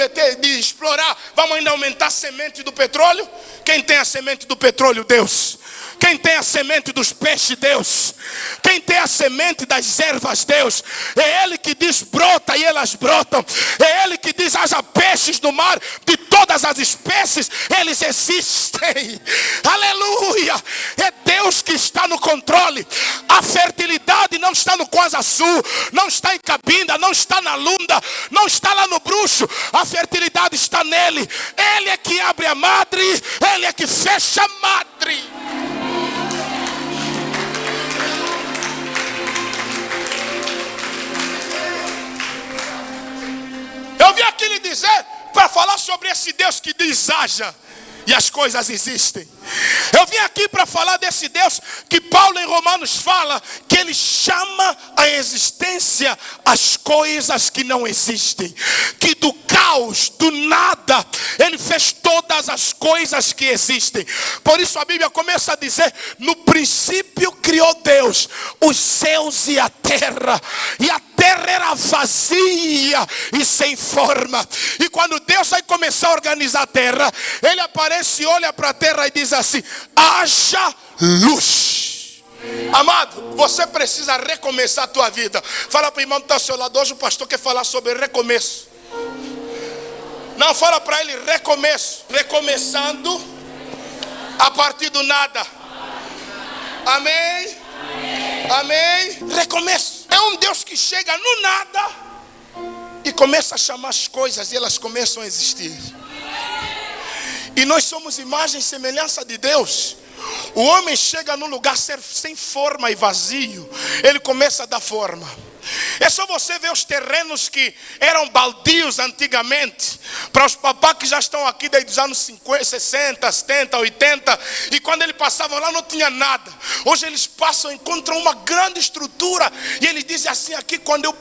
explorar, vamos ainda aumentar a semente do petróleo? Quem tem a semente do petróleo? Deus. Quem tem a semente dos peixes? Deus. Quem tem a semente das ervas? Deus. É Ele que diz brota e elas brotam. É Ele que diz haja peixes no mar, de todas as espécies eles existem. Aleluia. É Deus que está no controle. A fertilidade não está no Coisa Sul, não está em Cabinda, não está na Lunda, não está lá no Bruxo. A fertilidade está nele. Ele é que abre a madre, Ele é que fecha a madre. Eu vim aqui lhe dizer, para falar sobre esse Deus que diz haja e as coisas existem. Eu vim aqui para falar desse Deus que Paulo em Romanos fala que ele chama a existência as coisas que não existem, que do caos, do nada, ele fez todas as coisas que existem. Por isso a Bíblia começa a dizer, no princípio criou Deus os céus e a terra terra era vazia e sem forma. E quando Deus vai começar a organizar a terra, ele aparece e olha para a terra e diz assim: haja luz. Amado, você precisa recomeçar a tua vida. Fala para o irmão que está ao seu lado. Hoje o pastor quer falar sobre recomeço. Não, fala para ele recomeço. Recomeçando a partir do nada. Amém? Amém? Recomeço. É um Deus que chega no nada e começa a chamar as coisas e elas começam a existir. E nós somos imagem e semelhança de Deus. O homem chega num lugar sem forma e vazio, ele começa a dar forma. É só você ver os terrenos que eram baldios antigamente, para os papás que já estão aqui desde os anos 50, 60, 70, 80, e quando eles passavam lá não tinha nada. Hoje eles passam e encontram uma grande estrutura, e eles dizem assim: aqui quando eu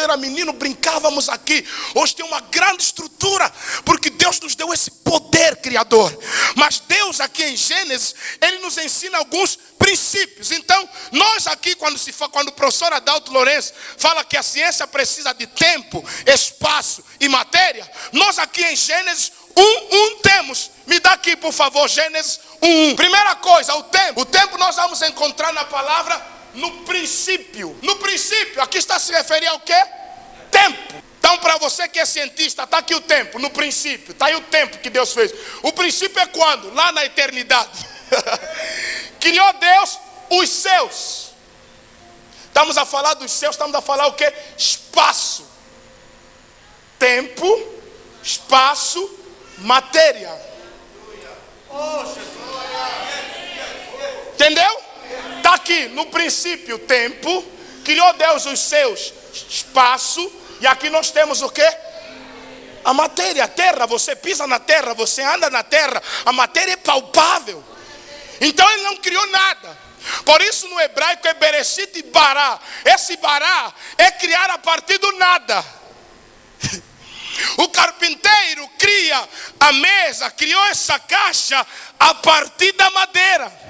era menino brincávamos aqui. Hoje tem uma grande estrutura, porque Deus nos deu esse poder criador. Mas Deus aqui em Gênesis, ele nos ensina alguns princípios. Então nós aqui quando o professor Adalto Lourenço fala que a ciência precisa de tempo, espaço e matéria, nós aqui em Gênesis 1:1 temos. Me dá aqui por favor Gênesis 1:1. Primeira coisa, o tempo. O tempo nós vamos encontrar na palavra no princípio. No princípio, aqui está se referir ao quê? Tempo. Então para você que é cientista, está aqui o tempo, no princípio. Está aí o tempo que Deus fez. O princípio é quando? Lá na eternidade. Criou Deus os céus. Estamos a falar dos céus, estamos a falar o quê? Espaço. Tempo, espaço, matéria. Entendeu? Está aqui, no princípio, tempo. Criou Deus os céus, espaço. E aqui nós temos o quê? A matéria, a terra. Você pisa na terra, você anda na terra. A matéria é palpável. Então ele não criou nada. Por isso no hebraico é Bereshit e Bará. Esse Bará é criar a partir do nada. O carpinteiro cria a mesa, criou essa caixa a partir da madeira.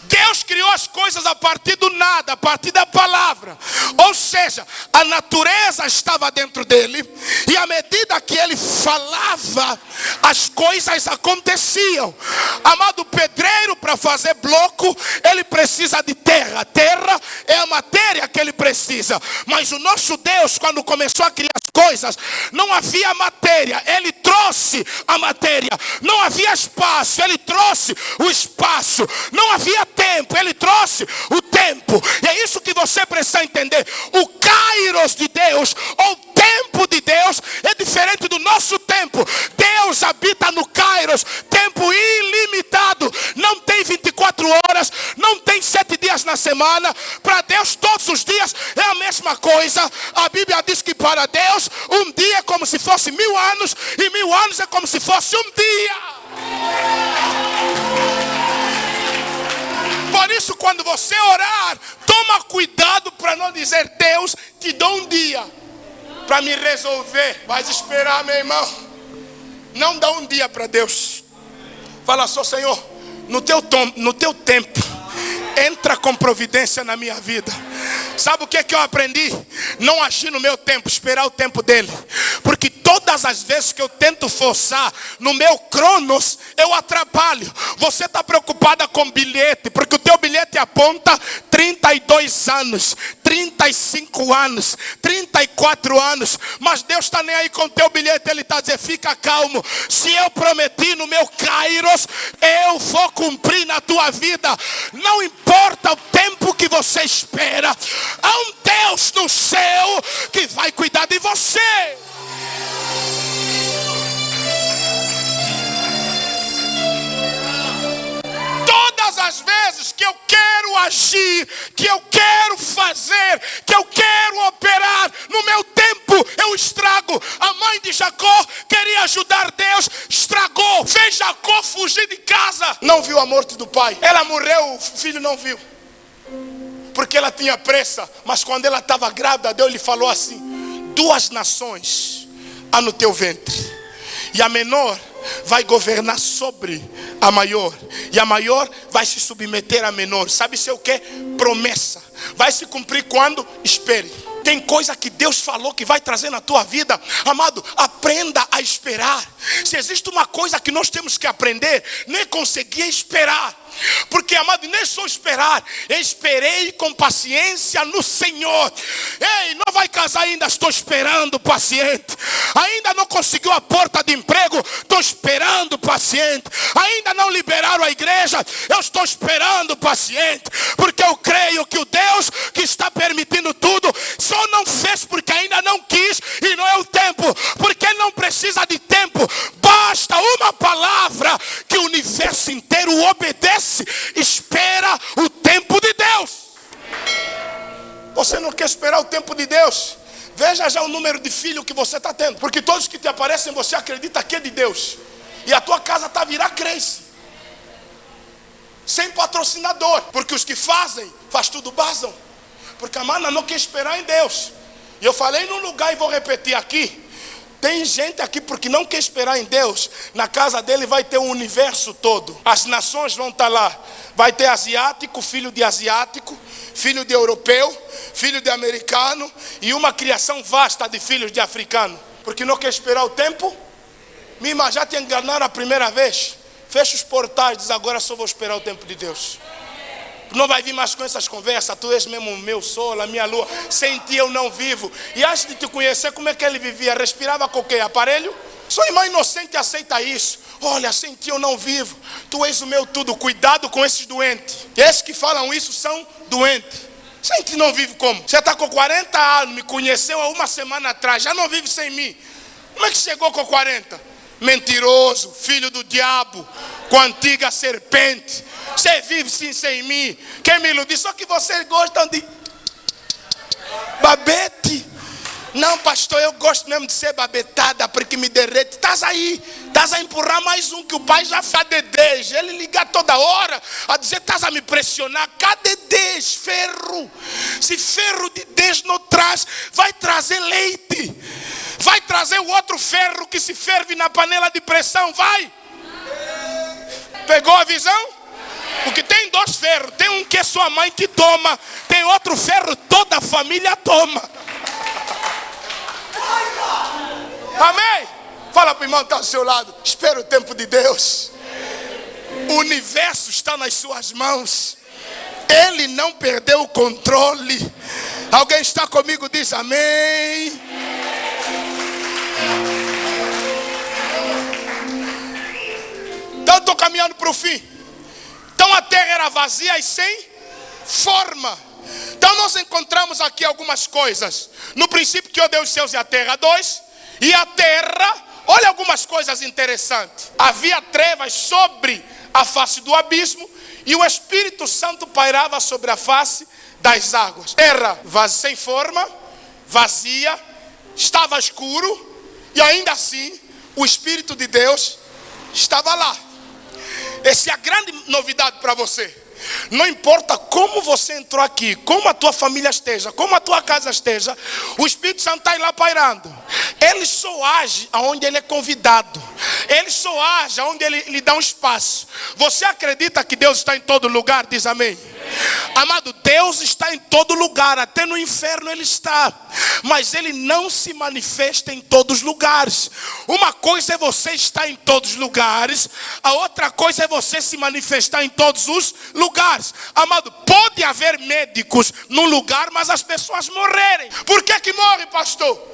Deus criou as coisas a partir do nada, a partir da palavra. Ou seja, a natureza estava dentro dele, e à medida que ele falava, as coisas aconteciam. Amado, pedreiro para fazer bloco, ele precisa de terra. Terra é a matéria que ele precisa. Mas o nosso Deus, quando começou a criar as coisas, não havia matéria, ele trouxe a matéria. Não havia espaço, ele trouxe o espaço. Não havia havia tempo, ele trouxe o tempo. E é isso que você precisa entender. O Kairos de Deus, ou o tempo de Deus, é diferente do nosso tempo. Deus habita no Kairos, tempo ilimitado. Não tem 24 horas, não tem 7 dias na semana. Para Deus todos os dias é a mesma coisa. A Bíblia diz que para Deus um dia é como se fosse 1000 anos, e 1000 anos é como se fosse um dia. Por isso, quando você orar, toma cuidado para não dizer: Deus, te dou um dia para me resolver. Vai esperar, meu irmão. Não dá um dia para Deus. Fala só: Senhor, no teu tempo, entra com providência na minha vida. Sabe o que eu aprendi? Não agir no meu tempo, esperar o tempo dele. Porque todas as vezes que eu tento forçar no meu cronos, eu atrapalho. Você está preocupada com bilhete, porque o teu bilhete aponta 32 anos, 35 anos, 34 anos. Mas Deus está nem aí com o teu bilhete. Ele está dizendo: fica calmo. Se eu prometi no meu Kairos, eu vou cumprir na tua vida. Não importa o tempo que você espera. Há um Deus no céu que vai cuidar de você. Todas as vezes que eu quero agir, que eu quero fazer, que eu quero operar no meu tempo, eu estrago. A mãe de Jacó queria ajudar Deus, estragou. Fez Jacó fugir de casa. Não viu a morte do pai. Ela morreu, o filho não viu, porque ela tinha pressa. Mas quando ela estava grávida, Deus lhe falou assim: 2 nações há no teu ventre, e a menor vai governar sobre a maior, e a maior vai se submeter à menor. Sabe isso é o que? Promessa. Vai se cumprir quando? Espere. Tem coisa que Deus falou que vai trazer na tua vida. Amado, aprenda a esperar. Se existe uma coisa que nós temos que aprender, nem conseguir esperar. Porque, amado, nem só esperar. Esperei com paciência no Senhor. Ei, não vai casar ainda? Estou esperando, paciente. Ainda não conseguiu a porta de emprego? Estou esperando, paciente. Ainda não liberaram a igreja? Eu estou esperando, paciente. Porque eu creio que o Deus que está permitindo tudo só não fez porque ainda não quis, e não é o tempo. Porque Ele não precisa de tempo. Basta uma palavra que o universo inteiro obedece. Espera o tempo de Deus. Você não quer esperar o tempo de Deus? Veja já o número de filhos que você está tendo. Porque todos que te aparecem, você acredita que é de Deus. E a tua casa está a virar cresce. Sem patrocinador. Porque os que faz tudo basam. Porque a mana não quer esperar em Deus. E eu falei num lugar e vou repetir aqui. Tem gente aqui porque não quer esperar em Deus. Na casa dele vai ter o universo todo. As nações vão estar lá. Vai ter asiático, filho de asiático, filho de europeu, filho de americano, e uma criação vasta de filhos de africano. Porque não quer esperar o tempo. Mima, já te enganaram a primeira vez. Fecha os portais, diz: agora só vou esperar o tempo de Deus. Não vai vir mais com essas conversas. Tu és mesmo o meu sol, a minha lua. Sem ti eu não vivo. E antes de te conhecer, como é que ele vivia? Respirava com o quê? Aparelho? Sua irmã inocente aceita isso. Olha, sem ti eu não vivo. Tu és o meu tudo. Cuidado com esses doentes. E esses que falam isso são doentes. Sem ti não vive como? Você está com 40 anos, me conheceu há uma semana atrás, já não vive sem mim. Como é que chegou com 40? Mentiroso, filho do diabo, com a antiga serpente. Você vive sim sem mim. Quem me iludiu? Só que vocês gostam de babete. Não, pastor, eu gosto mesmo de ser babetada, porque me derrete. Estás a empurrar mais um que o pai já faz desejo. Ele liga toda hora a dizer: estás a me pressionar. Cadê desejo? Ferro. Se ferro de desejo não traz, vai trazer leite. Vai trazer o outro ferro que se ferve na panela de pressão. Vai. Pegou a visão? Porque tem 2 ferros. Tem um que é sua mãe que toma. Tem outro ferro, toda a família toma. Amém? Fala para o irmão que está ao seu lado: espera o tempo de Deus. O universo está nas suas mãos. Ele não perdeu o controle. Alguém está comigo? Diz amém. Então estou caminhando para o fim. Então a terra era terra vazia e sem forma. Então nós encontramos aqui algumas coisas. No princípio criou Deus os céus e a terra. 2. E a terra, olha algumas coisas interessantes. Havia trevas sobre a face do abismo, e o Espírito Santo pairava sobre a face das águas. Terra vazia, sem forma, vazia, estava escuro, e ainda assim o Espírito de Deus estava lá. Essa é a grande novidade para você. Não importa como você entrou aqui, como a tua família esteja, como a tua casa esteja, o Espírito Santo está aí lá pairando. Ele só age aonde ele é convidado. Ele só age aonde ele lhe dá um espaço. Você acredita que Deus está em todo lugar? Diz amém. Amado, Deus está em todo lugar, até no inferno Ele está, mas Ele não se manifesta em todos os lugares. Uma coisa é você estar em todos os lugares, a outra coisa é você se manifestar em todos os lugares. Amado, pode haver médicos num lugar, mas as pessoas morrerem. Por que morre, pastor?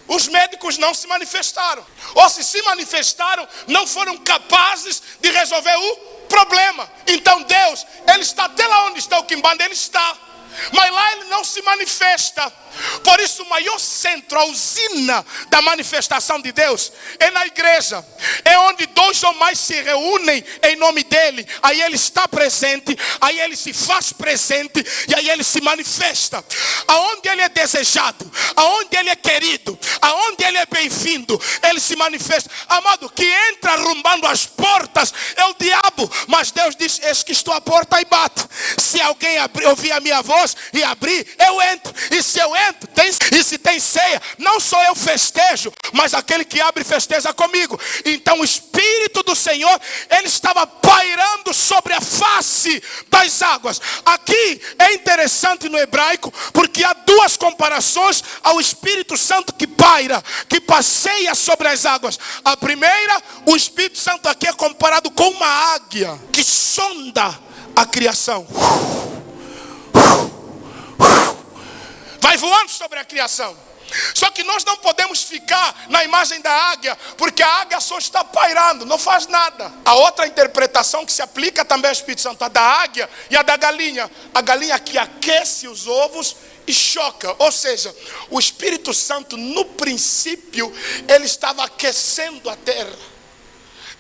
Os médicos não se manifestaram, ou se manifestaram, não foram capazes de resolver o problema. Então Deus, Ele está até lá onde está o quimbanda, Ele está, mas lá Ele não se manifesta. Por isso o maior centro, a usina da manifestação de Deus é na igreja. É onde 2 ou mais se reúnem em nome dEle. Aí Ele está presente, aí Ele se faz presente, e aí Ele se manifesta. Aonde Ele é desejado, aonde Ele é querido, aonde Ele é bem-vindo, Ele se manifesta. Amado, que entra arrombando as portas é o diabo, mas Deus diz: eis que estou à porta e bato. Se alguém ouvir a minha voz e abrir, eu entro. E se eu entro, e se tem ceia, não só eu festejo, mas aquele que abre festeja comigo. Então o Espírito do Senhor, Ele estava pairando sobre a face das águas. Aqui é interessante no hebraico, porque há 2 comparações ao Espírito Santo que paira, que passeia sobre as águas. A primeira, o Espírito Santo aqui é comparado com uma águia que sonda a criação. Vai voando sobre a criação. Só que nós não podemos ficar na imagem da águia, porque a águia só está pairando, não faz nada. A outra interpretação que se aplica também ao Espírito Santo, a da águia e a da galinha. A galinha que aquece os ovos e choca. Ou seja, o Espírito Santo no princípio, ele estava aquecendo a terra,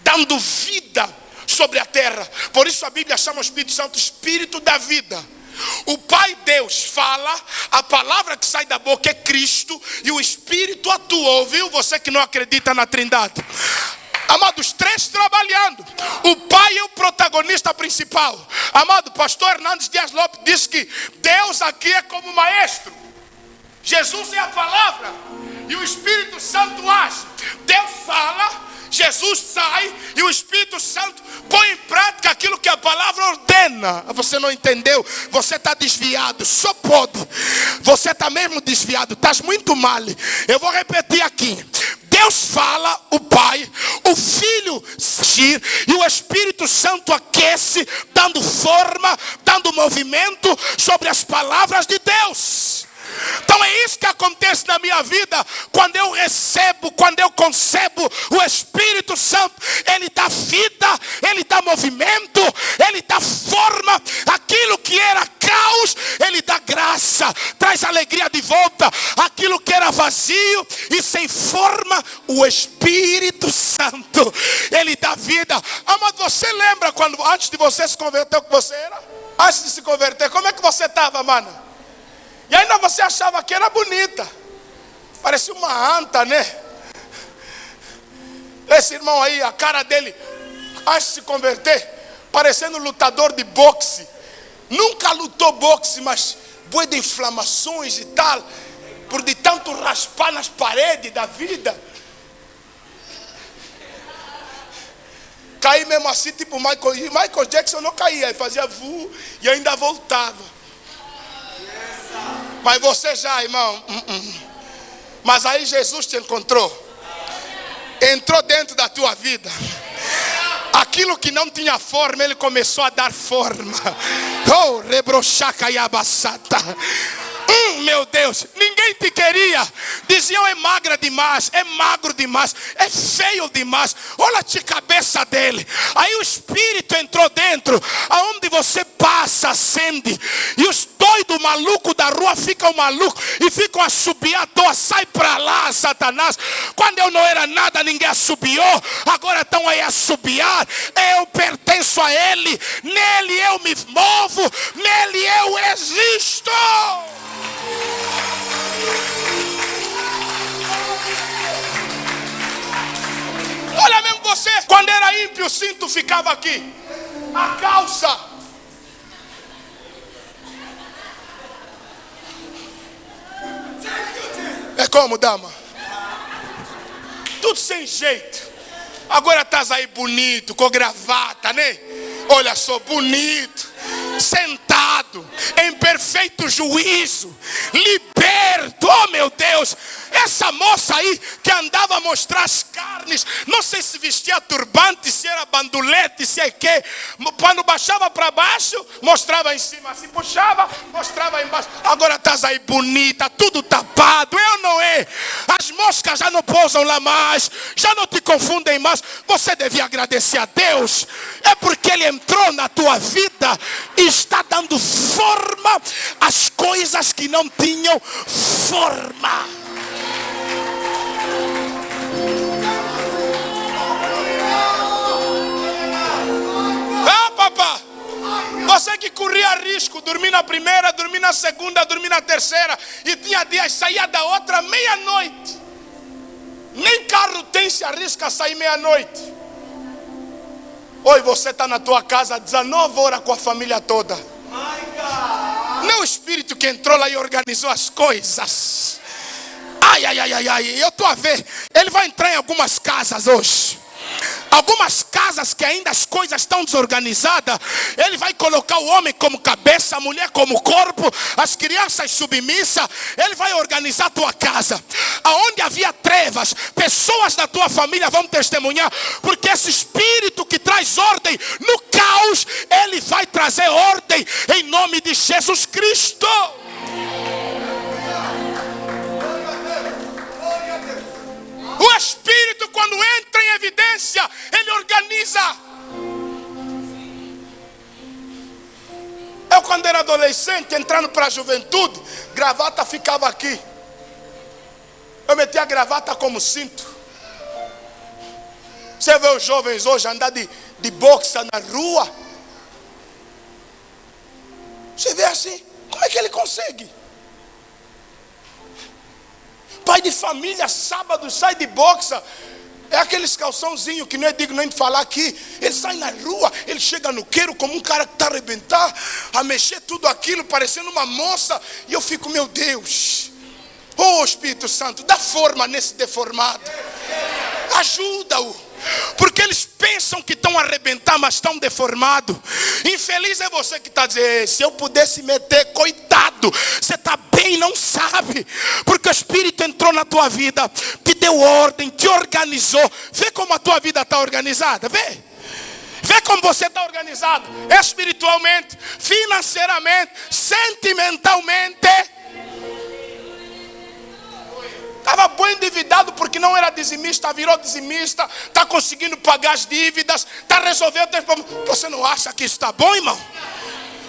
dando vida sobre a terra. Por isso a Bíblia chama o Espírito Santo Espírito da vida. O Pai Deus fala, a palavra que sai da boca é Cristo, e o Espírito atua. Ouviu? Você que não acredita na Trindade. Amado, os 3 trabalhando. O Pai é o protagonista principal. Amado, pastor Hernandes Dias Lopes diz que Deus aqui é como maestro. Jesus é a palavra e o Espírito Santo age. Deus fala, Jesus sai e o Espírito Santo põe em prática aquilo que a palavra ordena. Você não entendeu? Você está desviado. Só pode. Você está mesmo desviado. Estás muito mal. Eu vou repetir aqui. Deus fala, o Pai, o Filho agir, e o Espírito Santo aquece, dando forma, dando movimento sobre as palavras de Deus. Então é isso que acontece na minha vida. Quando eu recebo, quando eu concebo o Espírito Santo, Ele dá vida, Ele dá movimento, Ele dá forma. Aquilo que era caos, Ele dá graça, traz alegria de volta. Aquilo que era vazio e sem forma, o Espírito Santo, Ele dá vida. Amado, você lembra quando antes de você se converter, o que você era? Antes de se converter, como é que você estava, mano? E ainda você achava que era bonita. Parecia uma anta, né? Esse irmão aí, a cara dele, antes de se converter, parecendo lutador de boxe. Nunca lutou boxe, mas bué de inflamações e tal, por de tanto raspar nas paredes da vida. Caí mesmo assim, tipo Michael Jackson não caía, ele fazia voo e ainda voltava. Mas você já, irmão, mas aí Jesus te encontrou, entrou dentro da tua vida. Aquilo que não tinha forma, Ele começou a dar forma. Oh, rebrochaca e abassata. Meu Deus, ninguém ninguém te queria. Diziam: é magra demais, é magro demais, é feio demais. Olha a cabeça dele. Aí o Espírito entrou dentro. Aonde você passa, acende. E os doidos malucos da rua ficam malucos e ficam a subir à toa. Sai pra lá, Satanás. Quando eu não era nada, ninguém assobiou. Agora estão aí a assobiar. Eu pertenço a Ele. Nele eu me movo. Nele eu existo. Olha mesmo você. Quando era ímpio, o cinto ficava aqui. A calça. É como, dama? Tudo sem jeito. Agora estás aí bonito, com gravata, né? Olha só, bonito, sentado, em perfeito juízo, liberto. Oh meu Deus, essa moça aí que andava a mostrar as carnes, não sei se vestia turbante, se era bandolete, se é que. Quando baixava para baixo, mostrava em cima, se puxava, mostrava embaixo. Agora estás aí bonita, tudo tapado, eu não é? As moscas já não pousam lá mais, já não te confundem mais. Você devia agradecer a Deus, é porque Ele entrou na tua vida e está dando forma às coisas que não tinham forma. Ah, papá, você que corria risco, dormir na primeira, dormir na segunda, dormir na terceira, e tinha dias, saía da outra meia-noite. Nem carro tem, se arrisca a sair meia-noite. Hoje você está na tua casa 19 horas com a família toda. Não é o Espírito que entrou lá e organizou as coisas. Ai, ai, ai, ai, ai. Eu estou a ver. Ele vai entrar em algumas casas hoje. Algumas casas que ainda as coisas estão desorganizadas. Ele vai colocar o homem como cabeça, a mulher como corpo, as crianças submissas. Ele vai organizar a tua casa. Aonde havia trevas, pessoas da tua família vão testemunhar. Porque esse Espírito que traz ordem no caos, Ele vai trazer ordem em nome de Jesus Cristo. O Espírito, quando entra em evidência, Ele organiza. Eu, quando era adolescente, entrando para a juventude, gravata ficava aqui. Eu metia a gravata como cinto. Você vê os jovens hoje andar de boxa na rua. Você vê assim, como é que ele consegue? Pai de família, sábado, sai de boxa. É aqueles calçãozinhos que não é digno nem de falar aqui. Ele sai na rua, ele chega no queiro como um cara que está a arrebentar, a mexer tudo aquilo, parecendo uma moça. E eu fico, meu Deus. Oh Espírito Santo, dá forma nesse deformado. Ajuda-o. Porque eles pensam que estão a arrebentar, mas estão deformados. Infeliz é você que está dizendo: se eu pudesse meter, coitado. Você está bem, não sabe. Porque o Espírito entrou na tua vida, te deu ordem, te organizou. Vê como a tua vida está organizada, vê. Vê como você está organizado. Espiritualmente, financeiramente, sentimentalmente. Estava bem endividado porque não era dizimista, virou dizimista, está conseguindo pagar as dívidas, está resolvendo. Você não acha que isso está bom, irmão?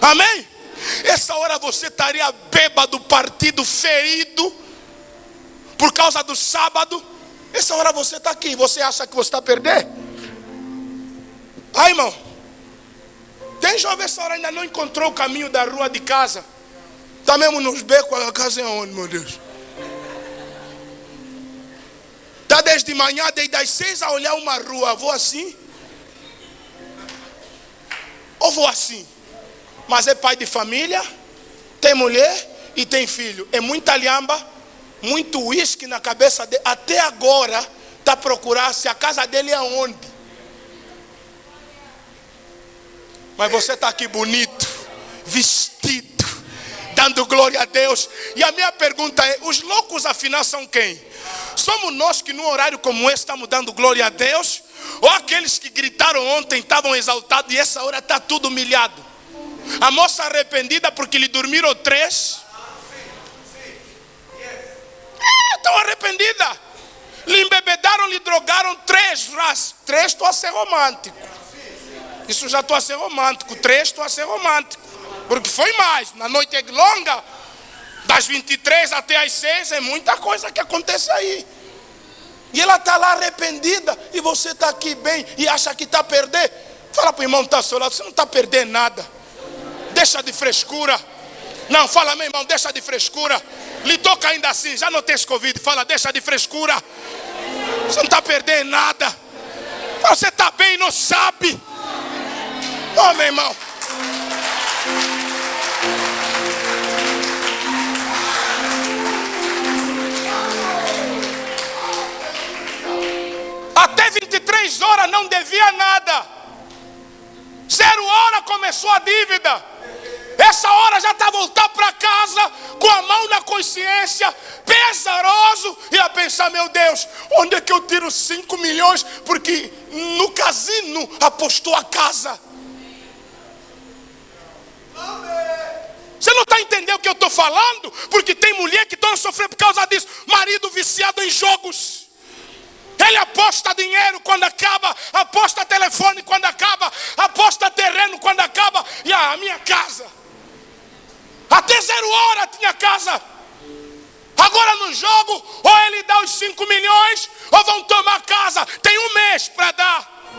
Amém? Essa hora você estaria bêbado, partido, ferido, por causa do sábado. Essa hora você está aqui, você acha que você está a perder? Ai, irmão, tem jovem essa hora ainda não encontrou o caminho da rua de casa. Está mesmo nos becos, a casa é onde, meu Deus? Está desde manhã, desde as 6 a olhar uma rua. Vou assim? Ou vou assim? Mas é pai de família, tem mulher e tem filho. É muita lhamba, muito uísque na cabeça dele. Até agora está a procurar se a casa dele é onde. Mas você está aqui bonito, vestido, dando glória a Deus. E a minha pergunta é: os loucos afinal são quem? Somos nós que num horário como esse estamos dando glória a Deus? Ou aqueles que gritaram ontem estavam exaltados e essa hora está tudo humilhado? A moça arrependida porque lhe dormiram 3. estão arrependidas. Lhe embebedaram, lhe drogaram 3 vezes. 3 estou a ser romântico. Isso já estou a ser romântico. 3 estou a ser romântico. Porque foi mais. Na noite longa, das 23 até as 6, é muita coisa que acontece aí. E ela está lá arrependida. E você está aqui bem e acha que está a perder. Fala para o irmão que está ao seu lado, você não está a perder nada. Deixa de frescura. Não, fala meu irmão, deixa de frescura. Lhe toca ainda assim, já não tens Covid. Fala, deixa de frescura. Você não está a perder nada. Fala, você está bem e não sabe. Ó, meu irmão. Até 23 horas não devia nada. 0 hora começou a dívida. Essa hora já está voltando para casa com a mão na consciência, pesaroso, e a pensar, meu Deus, onde é que eu tiro 5 milhões? Porque no casino apostou a casa. Você não está entendendo o que eu estou falando? Porque tem mulher que estão sofrendo por causa disso. Marido viciado em jogos. Ele aposta dinheiro quando acaba, aposta telefone quando acaba, aposta terreno quando acaba. E a minha casa, até 0 hora tinha casa. Agora no jogo, ou ele dá os 5 milhões, ou vão tomar casa. Tem 1 mês para dar.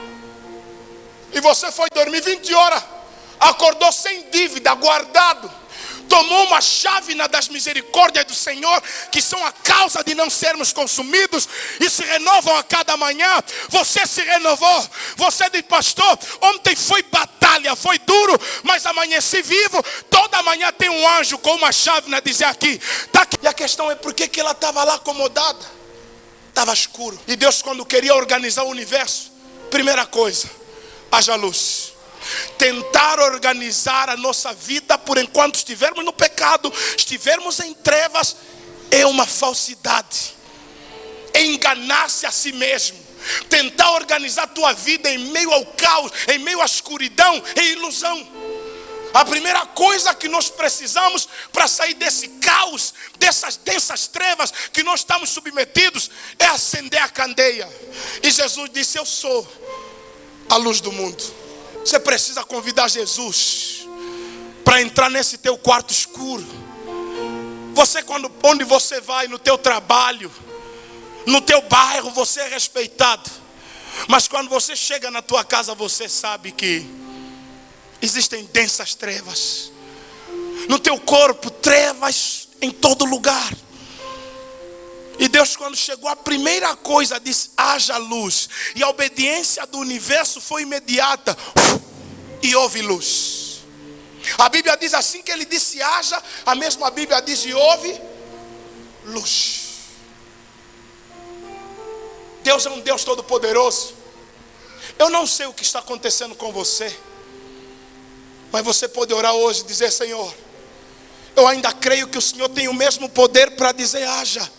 E você foi dormir 20 horas, acordou sem dívida, guardado. Tomou uma chávena das misericórdias do Senhor, que são a causa de não sermos consumidos, e se renovam a cada manhã. Você se renovou. Você diz, pastor, ontem foi batalha, foi duro, mas amanheci vivo. Toda manhã tem um anjo com uma chávena dizer aqui, tá aqui. E a questão é por que ela estava lá acomodada? Estava escuro. E Deus, quando queria organizar o universo, primeira coisa, haja luz. Tentar organizar a nossa vida por enquanto estivermos no pecado, estivermos em trevas, é uma falsidade. É enganar-se a si mesmo. Tentar organizar a tua vida em meio ao caos, em meio à escuridão, é ilusão. A primeira coisa que nós precisamos para sair desse caos, dessas densas trevas que nós estamos submetidos, é acender a candeia. E Jesus disse, eu sou a luz do mundo. Você precisa convidar Jesus para entrar nesse teu quarto escuro. Você, onde você vai, no teu trabalho, no teu bairro, você é respeitado. Mas quando você chega na tua casa, você sabe que existem densas trevas. No teu corpo, trevas em todo lugar. E Deus, quando chegou, a primeira coisa disse, haja luz. E a obediência do universo foi imediata. E houve luz. A Bíblia diz assim que ele disse haja. A mesma Bíblia diz e houve luz. Deus é um Deus todo poderoso. Eu não sei o que está acontecendo com você, mas você pode orar hoje e dizer, Senhor, eu ainda creio que o Senhor tem o mesmo poder para dizer haja.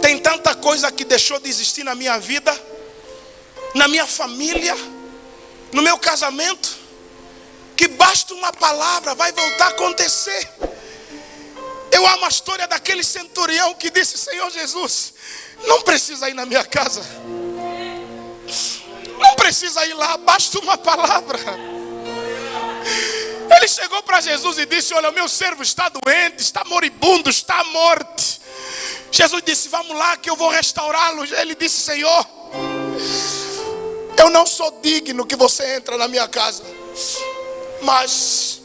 Tem tanta coisa que deixou de existir na minha vida, na minha família, no meu casamento, que basta uma palavra, vai voltar a acontecer. Eu amo a história daquele centurião que disse, Senhor Jesus, não precisa ir na minha casa, não precisa ir lá, basta uma palavra. Ele chegou para Jesus e disse, olha, o meu servo está doente, está moribundo, está à morte. Jesus disse, vamos lá que eu vou restaurá-lo. Ele disse, Senhor, eu não sou digno que você entre na minha casa, mas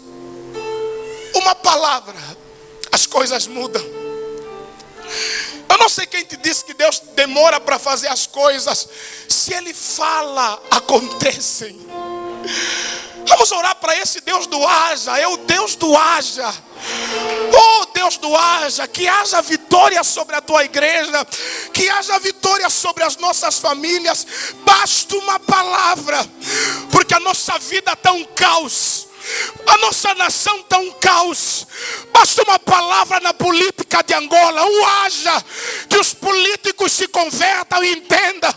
uma palavra, as coisas mudam. Eu não sei quem te disse que Deus demora para fazer as coisas. Se Ele fala, acontecem. Vamos orar para esse Deus do haja. É o Deus do haja. Oh Deus do haja, que haja vitória sobre a tua igreja, que haja vitória sobre as nossas famílias. Basta uma palavra, porque a nossa vida está um caos, a nossa nação está um caos. Basta uma palavra na política de Angola, o haja que os políticos se convertam e entendam,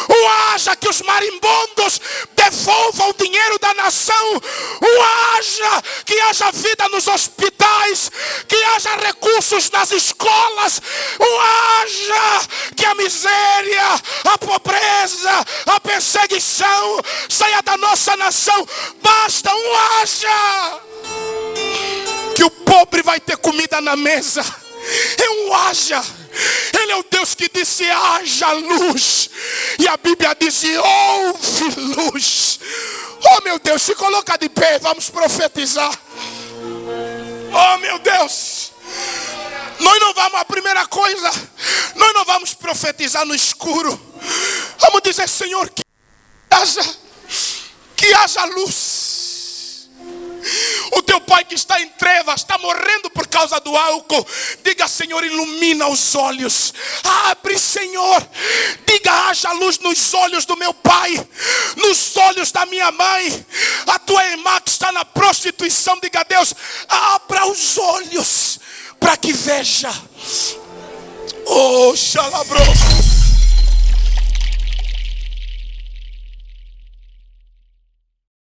o haja que os marimbondos devolvam o dinheiro da nossa nação, que haja vida nos hospitais, que haja recursos nas escolas, haja que a miséria, a pobreza, a perseguição saia da nossa nação. Basta haja que o pobre vai ter comida na mesa. Haja. Ele é o Deus que disse haja luz, e a Bíblia diz houve luz. Oh meu Deus, se coloca de pé, vamos profetizar. Oh meu Deus, nós não vamos, a primeira coisa, nós não vamos profetizar no escuro. Vamos dizer, Senhor, que haja luz. O teu pai que está em trevas, está morrendo por causa do álcool. Diga, Senhor, ilumina os olhos. Abre, Senhor. Diga, haja luz nos olhos do meu pai, nos olhos da minha mãe. A tua irmã que está na prostituição, diga a Deus, abra os olhos para que veja. Oh, xalabro.